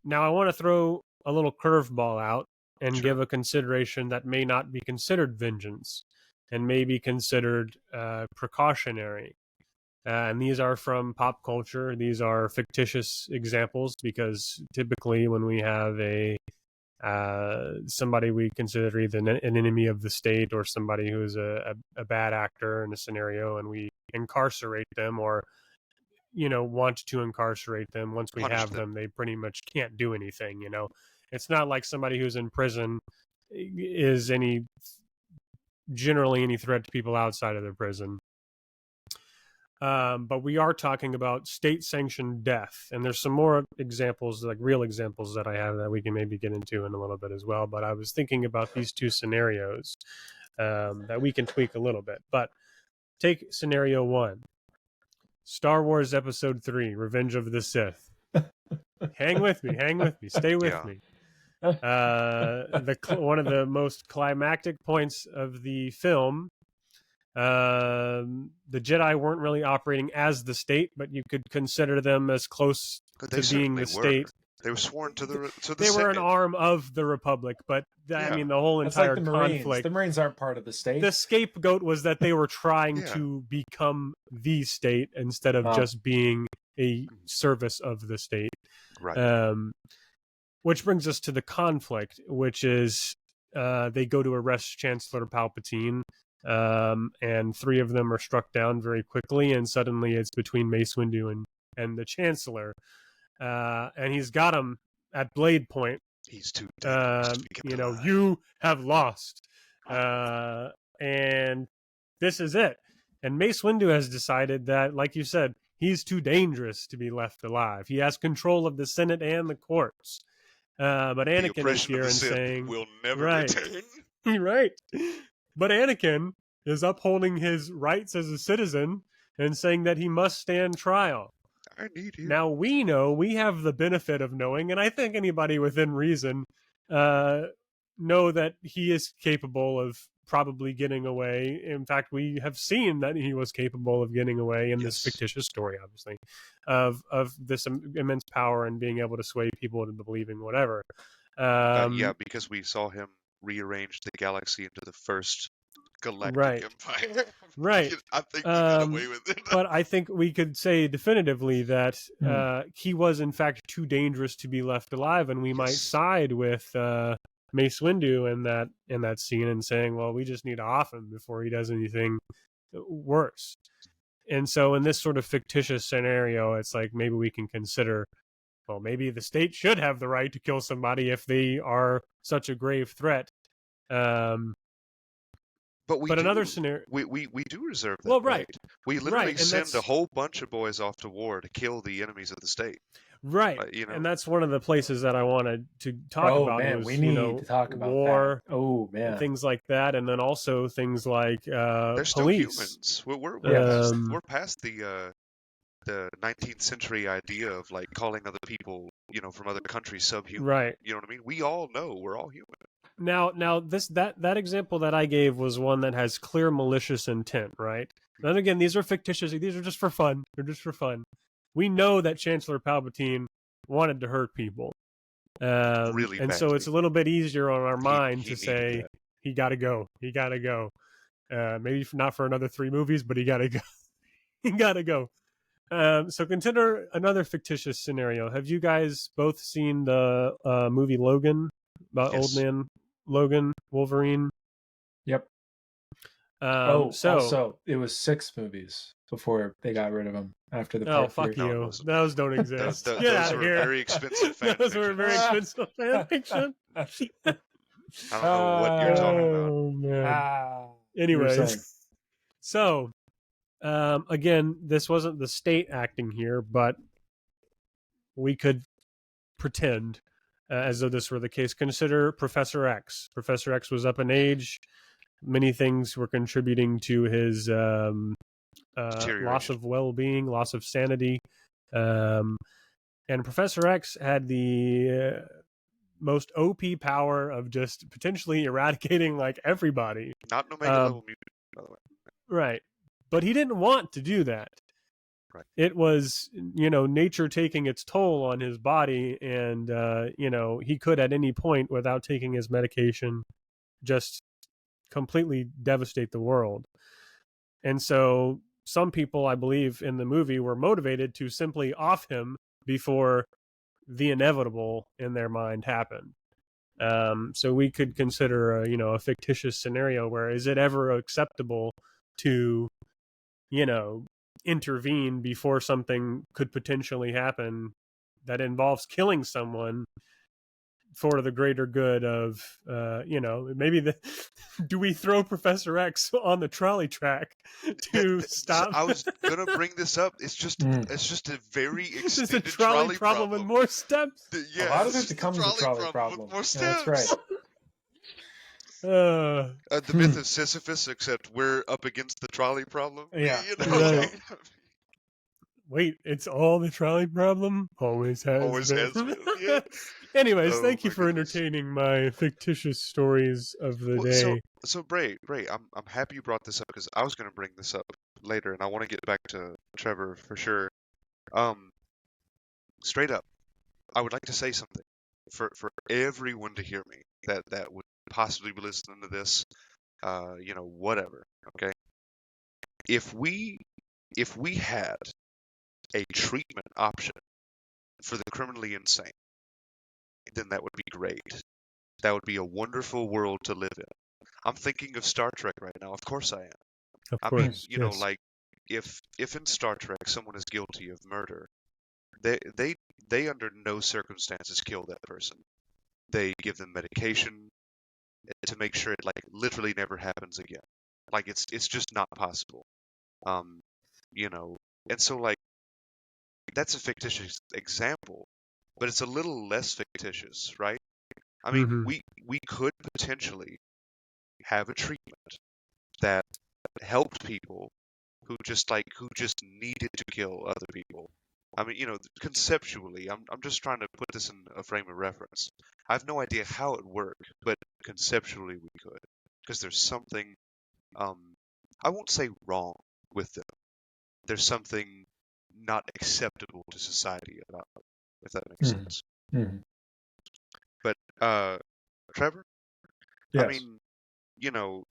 Now, I want to throw a little curveball out and Sure. give a consideration that may not be considered vengeance and may be considered precautionary. And these are from pop culture. These are fictitious examples because typically when we have somebody we consider either an enemy of the state or somebody who is a bad actor in a scenario, and we incarcerate them or want to incarcerate them, once we Punish have them. them, they pretty much can't do anything. It's not like somebody who's in prison is generally any threat to people outside of the prison. But we are talking about state-sanctioned death, and there's some more examples, like real examples, that I have that we can maybe get into in a little bit as well. But I was thinking about these two scenarios that we can tweak a little bit. But take scenario one: Star Wars Episode 3, Revenge of the Sith. hang with me, stay with Yeah. me. One of the most climactic points of the film, the Jedi weren't really operating as the state, but you could consider them as close They to being certainly the were. state. They were sworn to the They were an Senate. arm of the Republic, but I Yeah. mean, the whole That's like entire the Marines. conflict. The Marines aren't part of the state. The scapegoat was that they were trying Yeah. to become the state instead of just being a service of the state. Right. Which brings us to the conflict, which is they go to arrest Chancellor Palpatine, and three of them are struck down very quickly, and suddenly it's between Mace Windu and the Chancellor, and he's got him at blade point. He's too dangerous to be kept alive. You have lost. And this is it. And Mace Windu has decided that, like you said, he's too dangerous to be left alive. He has control of the Senate and the courts. But The Anakin is oppression of here the and Sith saying, will never right, return. right. But Anakin is upholding his rights as a citizen and saying that he must stand trial. I need you. Now we have the benefit of knowing, and I think anybody within reason know that he is capable of probably getting away. In fact, we have seen that he was capable of getting away in this fictitious story, obviously, of this immense power and being able to sway people into believing whatever. Yeah, because we saw him rearrange the galaxy into the first galactic empire. Right. I think he got away with it. But I think we could say definitively that he was in fact too dangerous to be left alive, and we might side with Mace Windu in that scene and saying, well, we just need to off him before he does anything worse. And so in this sort of fictitious scenario, it's like maybe we can consider, well, maybe the state should have the right to kill somebody if they are such a grave threat. But another scenario, we do reserve that. Well, right. We literally send that's a whole bunch of boys off to war to kill the enemies of the state. Right. And that's one of the places that I wanted to talk about. Man, was, we need to talk about war, that. Oh man, and things like that, and then also things like they're still police. humans. We're past the 19th century idea of like calling other people, from other countries subhuman. Right. You know what I mean? We all know we're all human. Now that example that I gave was one that has clear malicious intent, right? And again, these are fictitious. These are just for fun. They're just for fun. We know that Chancellor Palpatine wanted to hurt people, really and badly. so it's a little bit easier on our mind he to say he got to go. He got to go. Maybe not for another 3 movies, but he got to go. He got to go. So consider another fictitious scenario. Have you guys both seen the movie Logan about old man Logan Wolverine? Yep. Also, it was 6 movies before they got rid of him after the part 3. You. Those don't exist. Get out of here. Very expensive fan Those were very expensive fan fiction. I don't know what you're talking about. Anyways, so again, this wasn't the state acting here, but we could pretend as though this were the case. Consider Professor X. Professor X was up in age. Many things were contributing to his loss of well-being, loss of sanity. And Professor X had the most OP power of just potentially eradicating like everybody. Not an Omega level mutant, by the way. Right. But he didn't want to do that. Right. It was, nature taking its toll on his body, and, he could at any point, without taking his medication, just completely devastate the world. And so some people, I believe, in the movie were motivated to simply off him before the inevitable in their mind happened. So we could consider a fictitious scenario where is it ever acceptable to intervene before something could potentially happen that involves killing someone for the greater good of maybe do we throw Professor X on the trolley track to stop? I was gonna bring this up. It's just a very extended it's a trolley problem with more steps. A lot of it becomes a trolley problem with more steps. Yeah, that's right. The myth of Sisyphus, except we're up against the trolley problem. Yeah. Right. Wait, it's all the trolley problem? Always has been. Yeah. Anyways, thank you for entertaining my fictitious stories of the day. So Bray, I'm happy you brought this up because I was going to bring this up later, and I want to get back to Trevor for sure. Straight up, I would like to say something for everyone to hear me that would possibly be listening to this, whatever. Okay, if we had a treatment option for the criminally insane, then that would be great. That would be a wonderful world to live in. I'm thinking of Star Trek right now. Of course I am. Of course, yes. Like if in Star Trek someone is guilty of murder, they under no circumstances kill that person. They give them medication. to make sure it like literally never happens again. Like it's just not possible. Um, you know, and so like that's a fictitious example, but it's a little less fictitious, right? I mean, Mm-hmm. we could potentially have a treatment that helped people who just needed to kill other people. I mean, conceptually, I'm just trying to put this in a frame of reference. I have no idea how it worked, but conceptually we could, because there's something I won't say wrong with them. There's something not acceptable to society about them, if that makes Mm-hmm. sense. Mm-hmm. But Trevor, I Yes. mean, you know,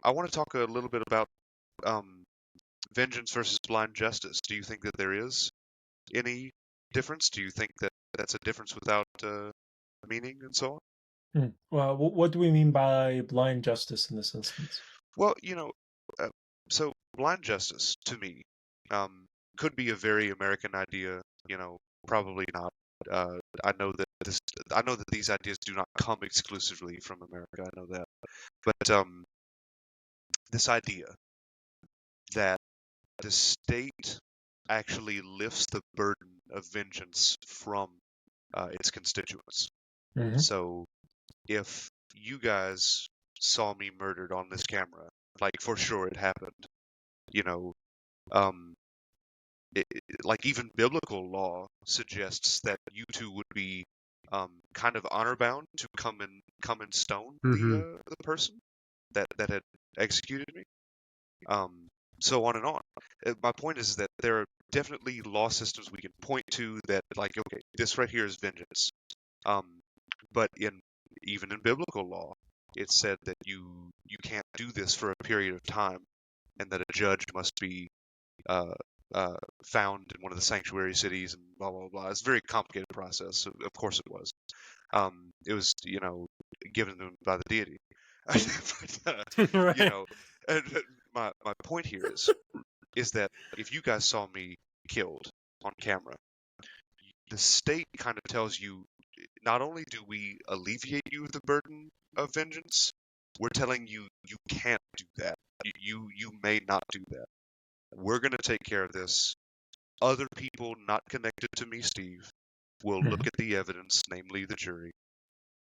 I want to talk a little bit about um, vengeance versus blind justice. Do you think that there is any difference? Do you think that that's a difference without meaning and so on? Well, what do we mean by blind justice in this instance? Well, uh, so blind justice to me um, could be a very American idea. Probably not. I know that I know that these ideas do not come exclusively from America. I know that, but this idea that the state actually lifts the burden of vengeance from its constituents. Mm-hmm. So if you guys saw me murdered on this camera, like for sure it happened, you know, um, like even biblical law suggests that you two would be kind of honor bound to come and stone Mm-hmm. the person that had executed me. Um, so on and on. My point is that there are definitely law systems we can point to that, like, okay, this right here is vengeance. Um, but even in biblical law, it said that you can't do this for a period of time, and that a judge must be uh, found in one of the sanctuary cities, and blah blah blah. It's a very complicated process. Of course, it was. It was given them by the deity. but, you Right. know, and my point here is that if you guys saw me killed on camera, the state kind of tells you not only do we alleviate you of the burden of vengeance, we're telling you you can't do that. You may not do that. We're going to take care of this. Other people not connected to me, Steve, will look Mm-hmm. at the evidence, namely the jury,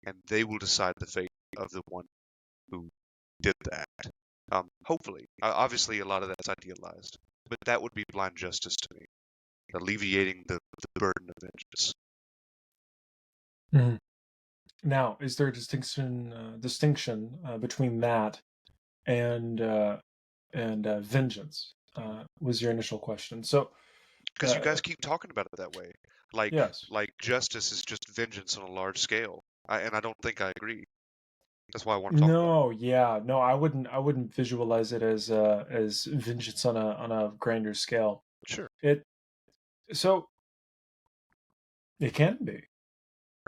and they will decide the fate of the one who did the act. Hopefully. Obviously, a lot of that's idealized, but that would be blind justice to me, alleviating the burden of vengeance. Mm-hmm. Now, is there a distinction between that and vengeance? Was your initial question. So, Because you guys keep talking about it that way, yes. like justice is just vengeance on a large scale, and I don't think I agree. That's why I want to talk about it. No, yeah, no, I wouldn't visualize it as vengeance on a grander scale. Sure. It so it can be.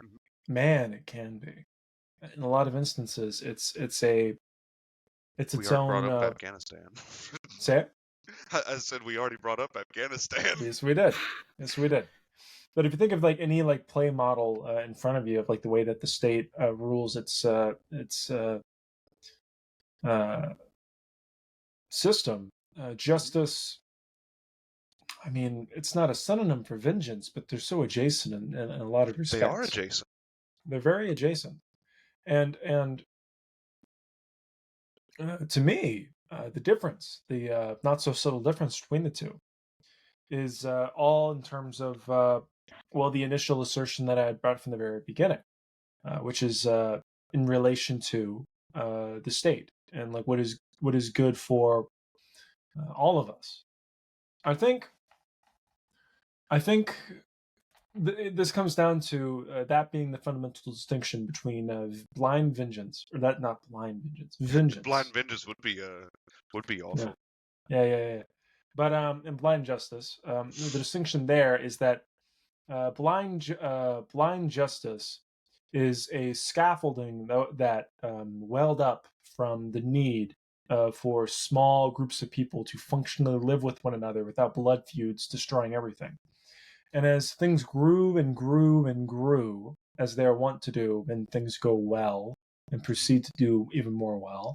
Mhm. Man, it can be. In a lot of instances, it's We its already brought own up Afghanistan. say it. I said we already brought up Afghanistan. Yes, we did. Yes, we did. But if you think of like any like play model in front of you of like the way that the state rules its uh, system, Mhm. justice. I mean, it's not a synonym for vengeance, but they're so adjacent in a lot of They are respects. adjacent. They're very adjacent, and to me, the difference, the not so subtle difference between the two, is all in terms of well, the initial assertion that I had brought from the very beginning, which is in relation to the state and like what is good for all of us. I think I think this comes down to that being the fundamental distinction between blind vengeance, or that not blind vengeance, Blind vengeance. vengeance would be Yeah, awful. yeah. But in blind justice, the distinction there is that blind justice is a scaffolding that welled up from the need for small groups of people to functionally live with one another without blood feuds destroying everything. And as things grew and grew and grew, as they are wont to do when things go well, and proceed to do even more well,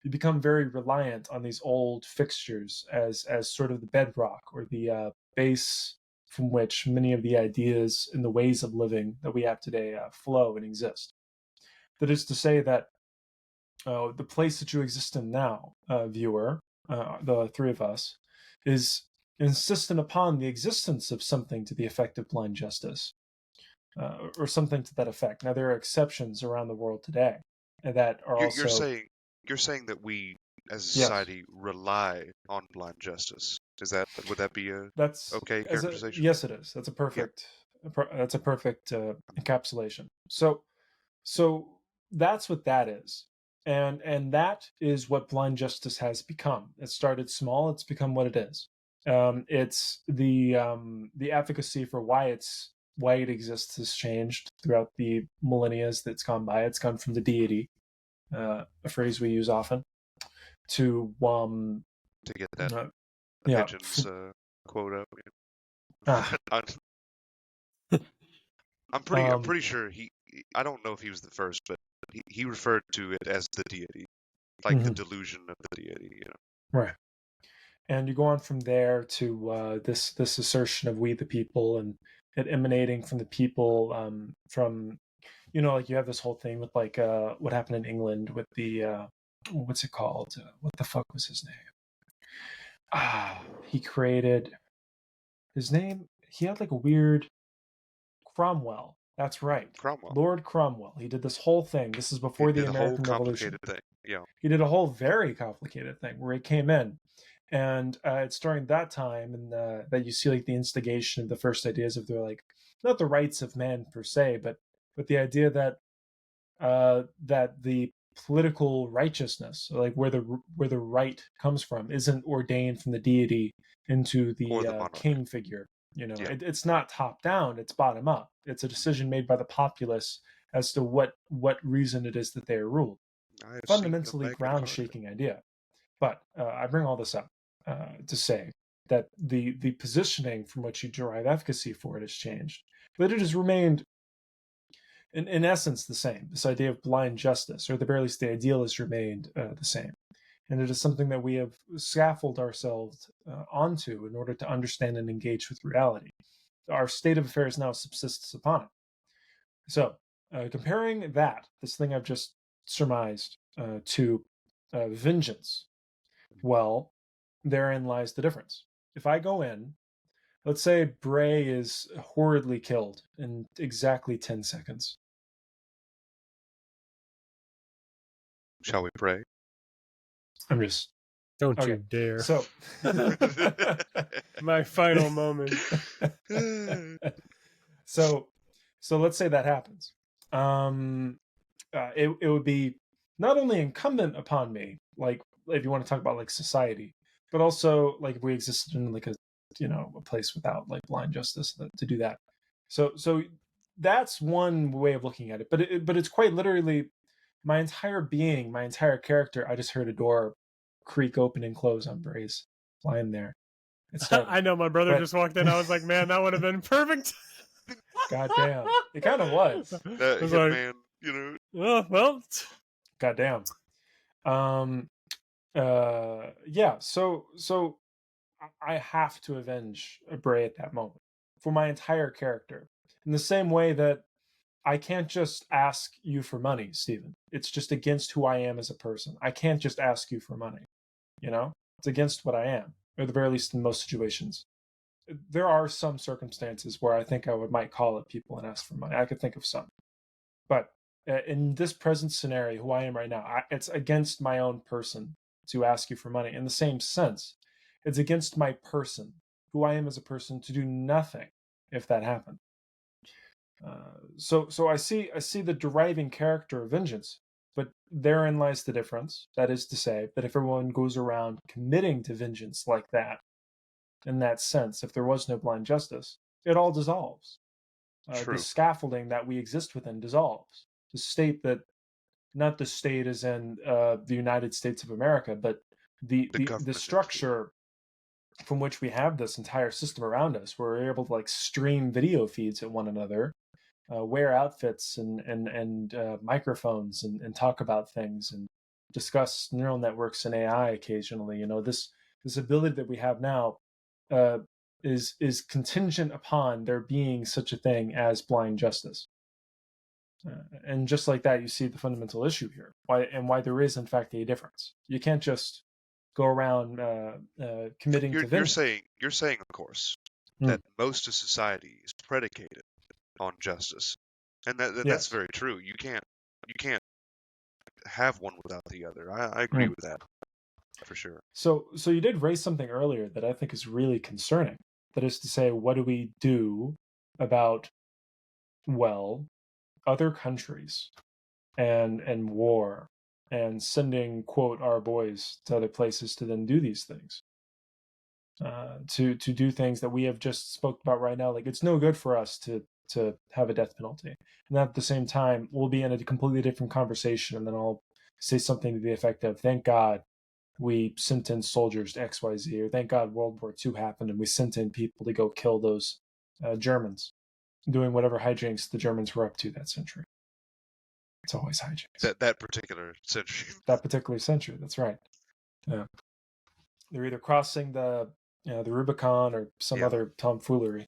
you become very reliant on these old fixtures as sort of the bedrock or the base from which many of the ideas and the ways of living that we have today flow and exist. That is to say that the place that you exist in now, viewer, the three of us, is insistent upon the existence of something to the effect of blind justice, or something to that effect. Now, there are exceptions around the world today that are You're also, saying that we as a yes, society rely on blind justice. Would that be a that's okay as a characterization? yes, it is. Yeah. That's a perfect encapsulation. So that's what that is. And that is what blind justice has become. It started small, it's become what it is. It's the efficacy for why it exists has changed throughout the millennia that's gone by. It's gone from the deity, a phrase we use often, to To get that uh, yeah, Hitchens quote up. ah, I- I'm um, pretty sure I don't know if he was the first, but he referred to it as the deity, like the mhm, delusion of the deity. right. And you go on from there to this assertion of we the people, and it emanating from the people, from like you have this whole thing with like what happened in England with the what's it called, what the fuck was his name, he created his name, he had like a weird Cromwell, that's right, Cromwell. Lord Cromwell. He did this whole thing, this is He before the did a whole American Revolution. complicated thing. Yeah. He did a whole very complicated thing where he came in, and it's during that time and that you see like the instigation of the first ideas of the, like, not the rights of man per se, but the idea that that the political righteousness, like where the right comes from, isn't ordained from the deity into Or the the monarch. king figure. Yeah. It's not top down; it's bottom up. It's a decision made by the populace as to what reason it is that they are ruled. I have seen the Fundamentally Magna Carta. ground-shaking idea. But I bring all this up to say that the positioning from which you derive efficacy for it has changed, but it has remained in essence the same. This idea of blind justice, or at the very least, the ideal has remained the same. And it is something that we have scaffolded ourselves onto in order to understand and engage with reality. Our state of affairs now subsists upon it. So, comparing this thing I've just surmised, to vengeance, well, therein lies the difference. If I go in, let's say Bray is horridly killed in exactly 10 seconds. Shall we pray? I'm just Don't okay. you dare. So, My final moment. so let's say that happens. It would be not only incumbent upon me, like if you want to talk about like society, but also like if we existed in like a place without like blind justice, to do that. So that's one way of looking at it. But it's quite literally my entire being, my entire character. I just heard a door creak open and close on Bray's lying there. It's startling. I know my brother But just walked in. I was like, man, that would have been perfect. goddamn, it kind of was. That I was like, hitman, oh, well, Goddamn. Yeah. So I have to avenge Bray at that moment for my entire character. In the same way that I can't just ask you for money, Stephen. It's just against who I am as a person. I can't just ask you for money. It's against what I am, or at the very least in most situations. There are some circumstances where I think might call at people and ask for money. I could think of some. But in this present scenario, who I am right now, it's against my own person to ask you for money. In the same sense, it's against my person, who I am as a person, to do nothing if that happened. So I see the deriving character of vengeance, but therein lies the difference. That is to say, that if everyone goes around committing to vengeance like that, in that sense, if there was no blind justice, it all dissolves. The true. scaffolding that we exist within dissolves. The state that, not the state as in the United States of America, but the government structure from which we have this entire system around us, where we're able to like stream video feeds at one another wear outfits and microphones and talk about things and discuss neural networks and AI occasionally. This ability that we have now uh, is contingent upon there being such a thing as blind justice. And just like that, you see the fundamental issue here, why there is in fact a difference. You can't just go around committing to You're vengeance. saying, of course, Mm. that most of society is predicated on justice, and that's Yes. very true. You can't have one without the other. I agree with that for sure. So you did raise something earlier that I think is really concerning. That is to say, what do we do about, well, other countries and war and sending, quote, our boys to other places to then do these things, to do things that we have just spoke about right now. Like, it's no good for us to have a death penalty, and at the same time we'll be in a completely different conversation, and then I'll say something to the effect of, thank God we sent in soldiers to XYZ, or thank God World War II happened and we sent in people to go kill those Germans, doing whatever hijinks the Germans were up to that century. It's always hijinks. That particular century. That particular century, that's right. Yeah. They're either crossing the Rubicon or some other tomfoolery.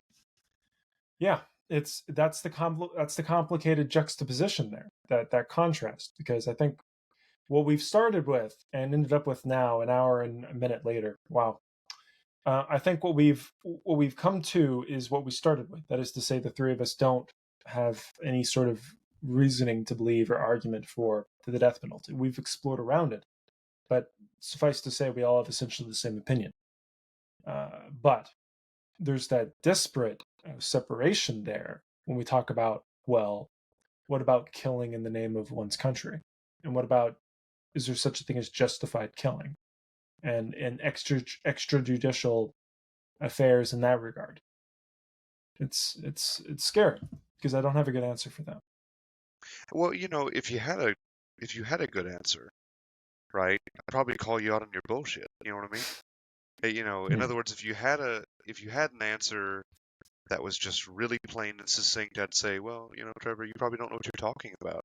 Yeah, that's the complicated juxtaposition there, that contrast, because I think what we've started with and ended up with now, an hour and a minute later. Wow. I think what we've come to is what we started with. That is to say, the three of us don't have any sort of reasoning to believe or argument for the death penalty. We've explored around it, but suffice to say, we all have essentially the same opinion. But there's that disparate separation there when we talk about, well, what about killing in the name of one's country, and what about, is there such a thing as justified killing, and extrajudicial affairs in that regard? It's scary because I don't have a good answer for that. Well, if you had a good answer, right, I'd probably call you out on your bullshit. You know what I mean? In other words, if you had an answer that was just really plain and succinct, I'd say, well, Trevor, you probably don't know what you're talking about.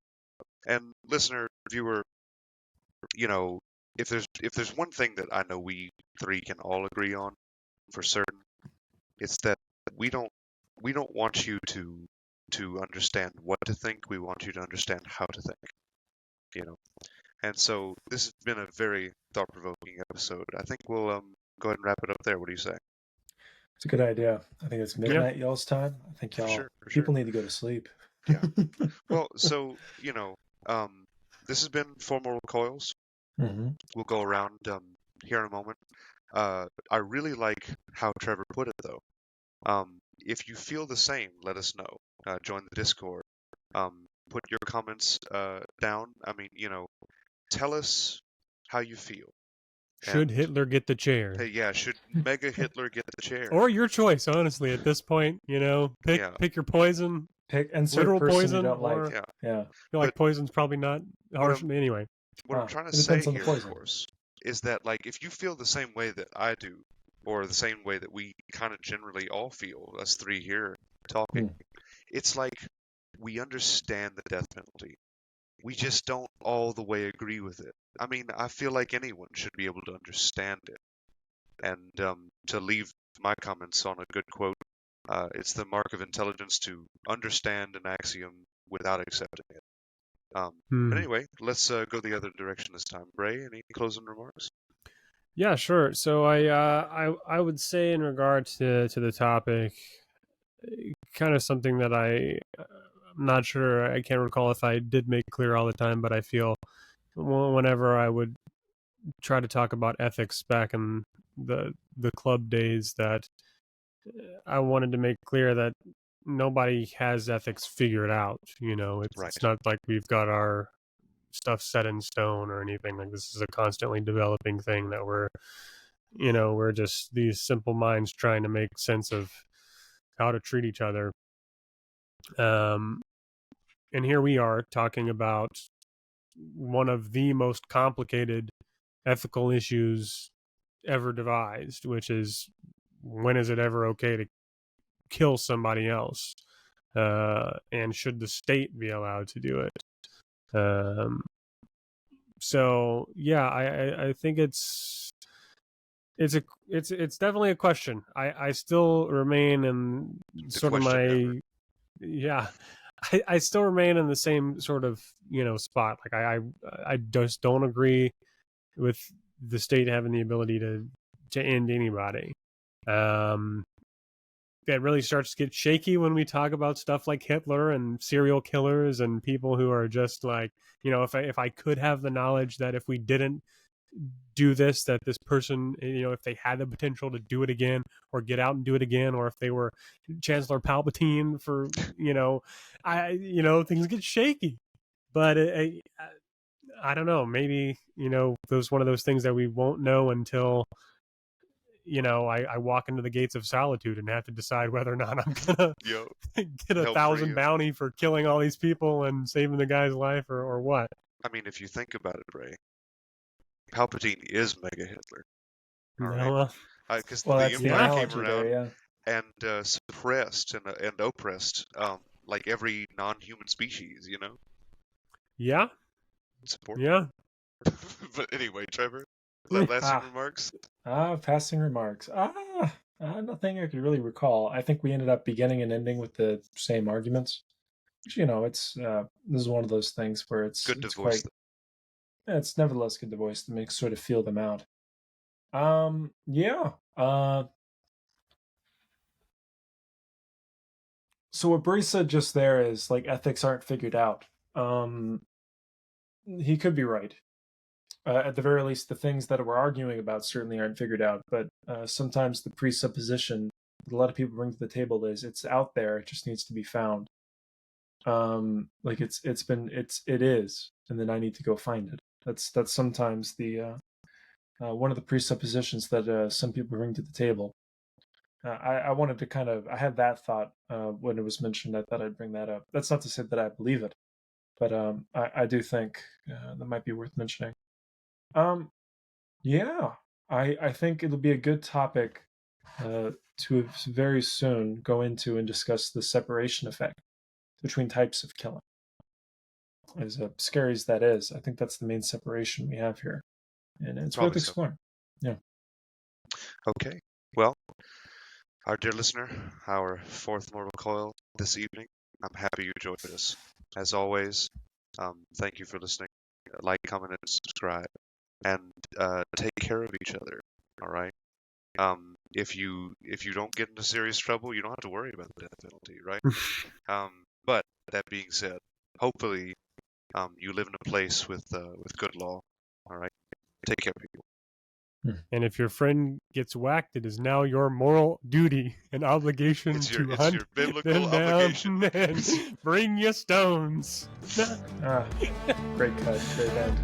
And listener, viewer, if there's one thing that I know we three can all agree on for certain, it's that we don't want you to understand what to think. We want you to understand how to think. And so this has been a very thought-provoking episode. I think we'll go ahead and wrap it up there. What do you say? It's a good idea. I think it's midnight y'all's time. I think y'all people need to go to sleep. Yeah. Well, so this has been Four Mortal Coils. Mm-hmm. We'll go around here in a moment. I really like how Trevor put it, though. If you feel the same, let us know. Join the Discord. Put your comments down. I mean, tell us how you feel. Should Hitler get the chair? Yeah, should Mega Hitler get the chair? Or your choice, honestly, at this point, pick your poison. Pick insert literal person poison, you don't like. or, yeah. I feel like poison's probably not harsh. Anyway. What I'm trying to say here, of course, is that, like, if you feel the same way that I do, or the same way that we kind of generally all feel, us three here talking, it's like we understand the death penalty. We just don't all the way agree with it. I mean, I feel like anyone should be able to understand it. And to leave my comments on a good quote, it's the mark of intelligence to understand an axiom without accepting it. But anyway, let's go the other direction this time. Bray, any closing remarks? Yeah, sure. So I would say, in regard to the topic, kind of something that I'm not sure, I can't recall if I did make clear all the time, but I feel whenever I would try to talk about ethics back in the club days, that I wanted to make clear that nobody has ethics figured out. It's not like we've got our stuff set in stone or anything. Like, this is a constantly developing thing that we're just these simple minds trying to make sense of how to treat each other. And here we are talking about one of the most complicated ethical issues ever devised, which is, when is it ever okay to kill somebody else? and should the state be allowed to do it? So yeah, I think it's definitely a question. I still remain in sort of my I still remain in the same sort of spot. Like I just don't agree with the state having the ability to end anybody. It really starts to get shaky when we talk about stuff like Hitler and serial killers and people who are just like, if I could have the knowledge that if we didn't do this, that this person, if they had the potential to do it again or get out and do it again, or if they were Chancellor Palpatine for, things get shaky. But I don't know, maybe, there's one of those things that we won't know until I walk into the gates of solitude and have to decide whether or not I'm gonna get 1,000 bounty for killing all these people and saving the guy's life, or what. I mean, if you think about it, Ray, Palpatine is Mega Hitler. All right, because the Empire came around and suppressed and oppressed like every non-human species, Yeah. Support. Yeah. But anyway, Trevor, lasting remarks? Passing remarks. Nothing I could really recall. I think we ended up beginning and ending with the same arguments. Which, it's this is one of those things where it's voice quite. It's nevertheless good to voice them, make sort of feel them out. Yeah. So what Bree said just there is like ethics aren't figured out. He could be right. At the very least, the things that we're arguing about certainly aren't figured out. But sometimes the presupposition that a lot of people bring to the table is it's out there. It just needs to be found. Like it is, and then I need to go find it. That's sometimes the one of the presuppositions that some people bring to the table. I wanted to I had that thought when it was mentioned. I thought I'd bring that up. That's not to say that I believe it, but I do think that might be worth mentioning. Yeah, I think it'll be a good topic to very soon go into and discuss the separation effect between types of killing. As scary as that is, I think that's the main separation we have here, and it's worth exploring. Yeah. Okay. Well, our dear listener, our fourth Mortal Coil this evening, I'm happy you joined us. As always, thank you for listening. Like, comment, and subscribe. And take care of each other, all right? If you don't get into serious trouble, you don't have to worry about the death penalty, right? But that being said, hopefully you live in a place with good law, all right? Take care, people. And if your friend gets whacked, it is now your moral duty and obligation to hunt your biblical them obligation. down and bring your stones. Great cut, great end.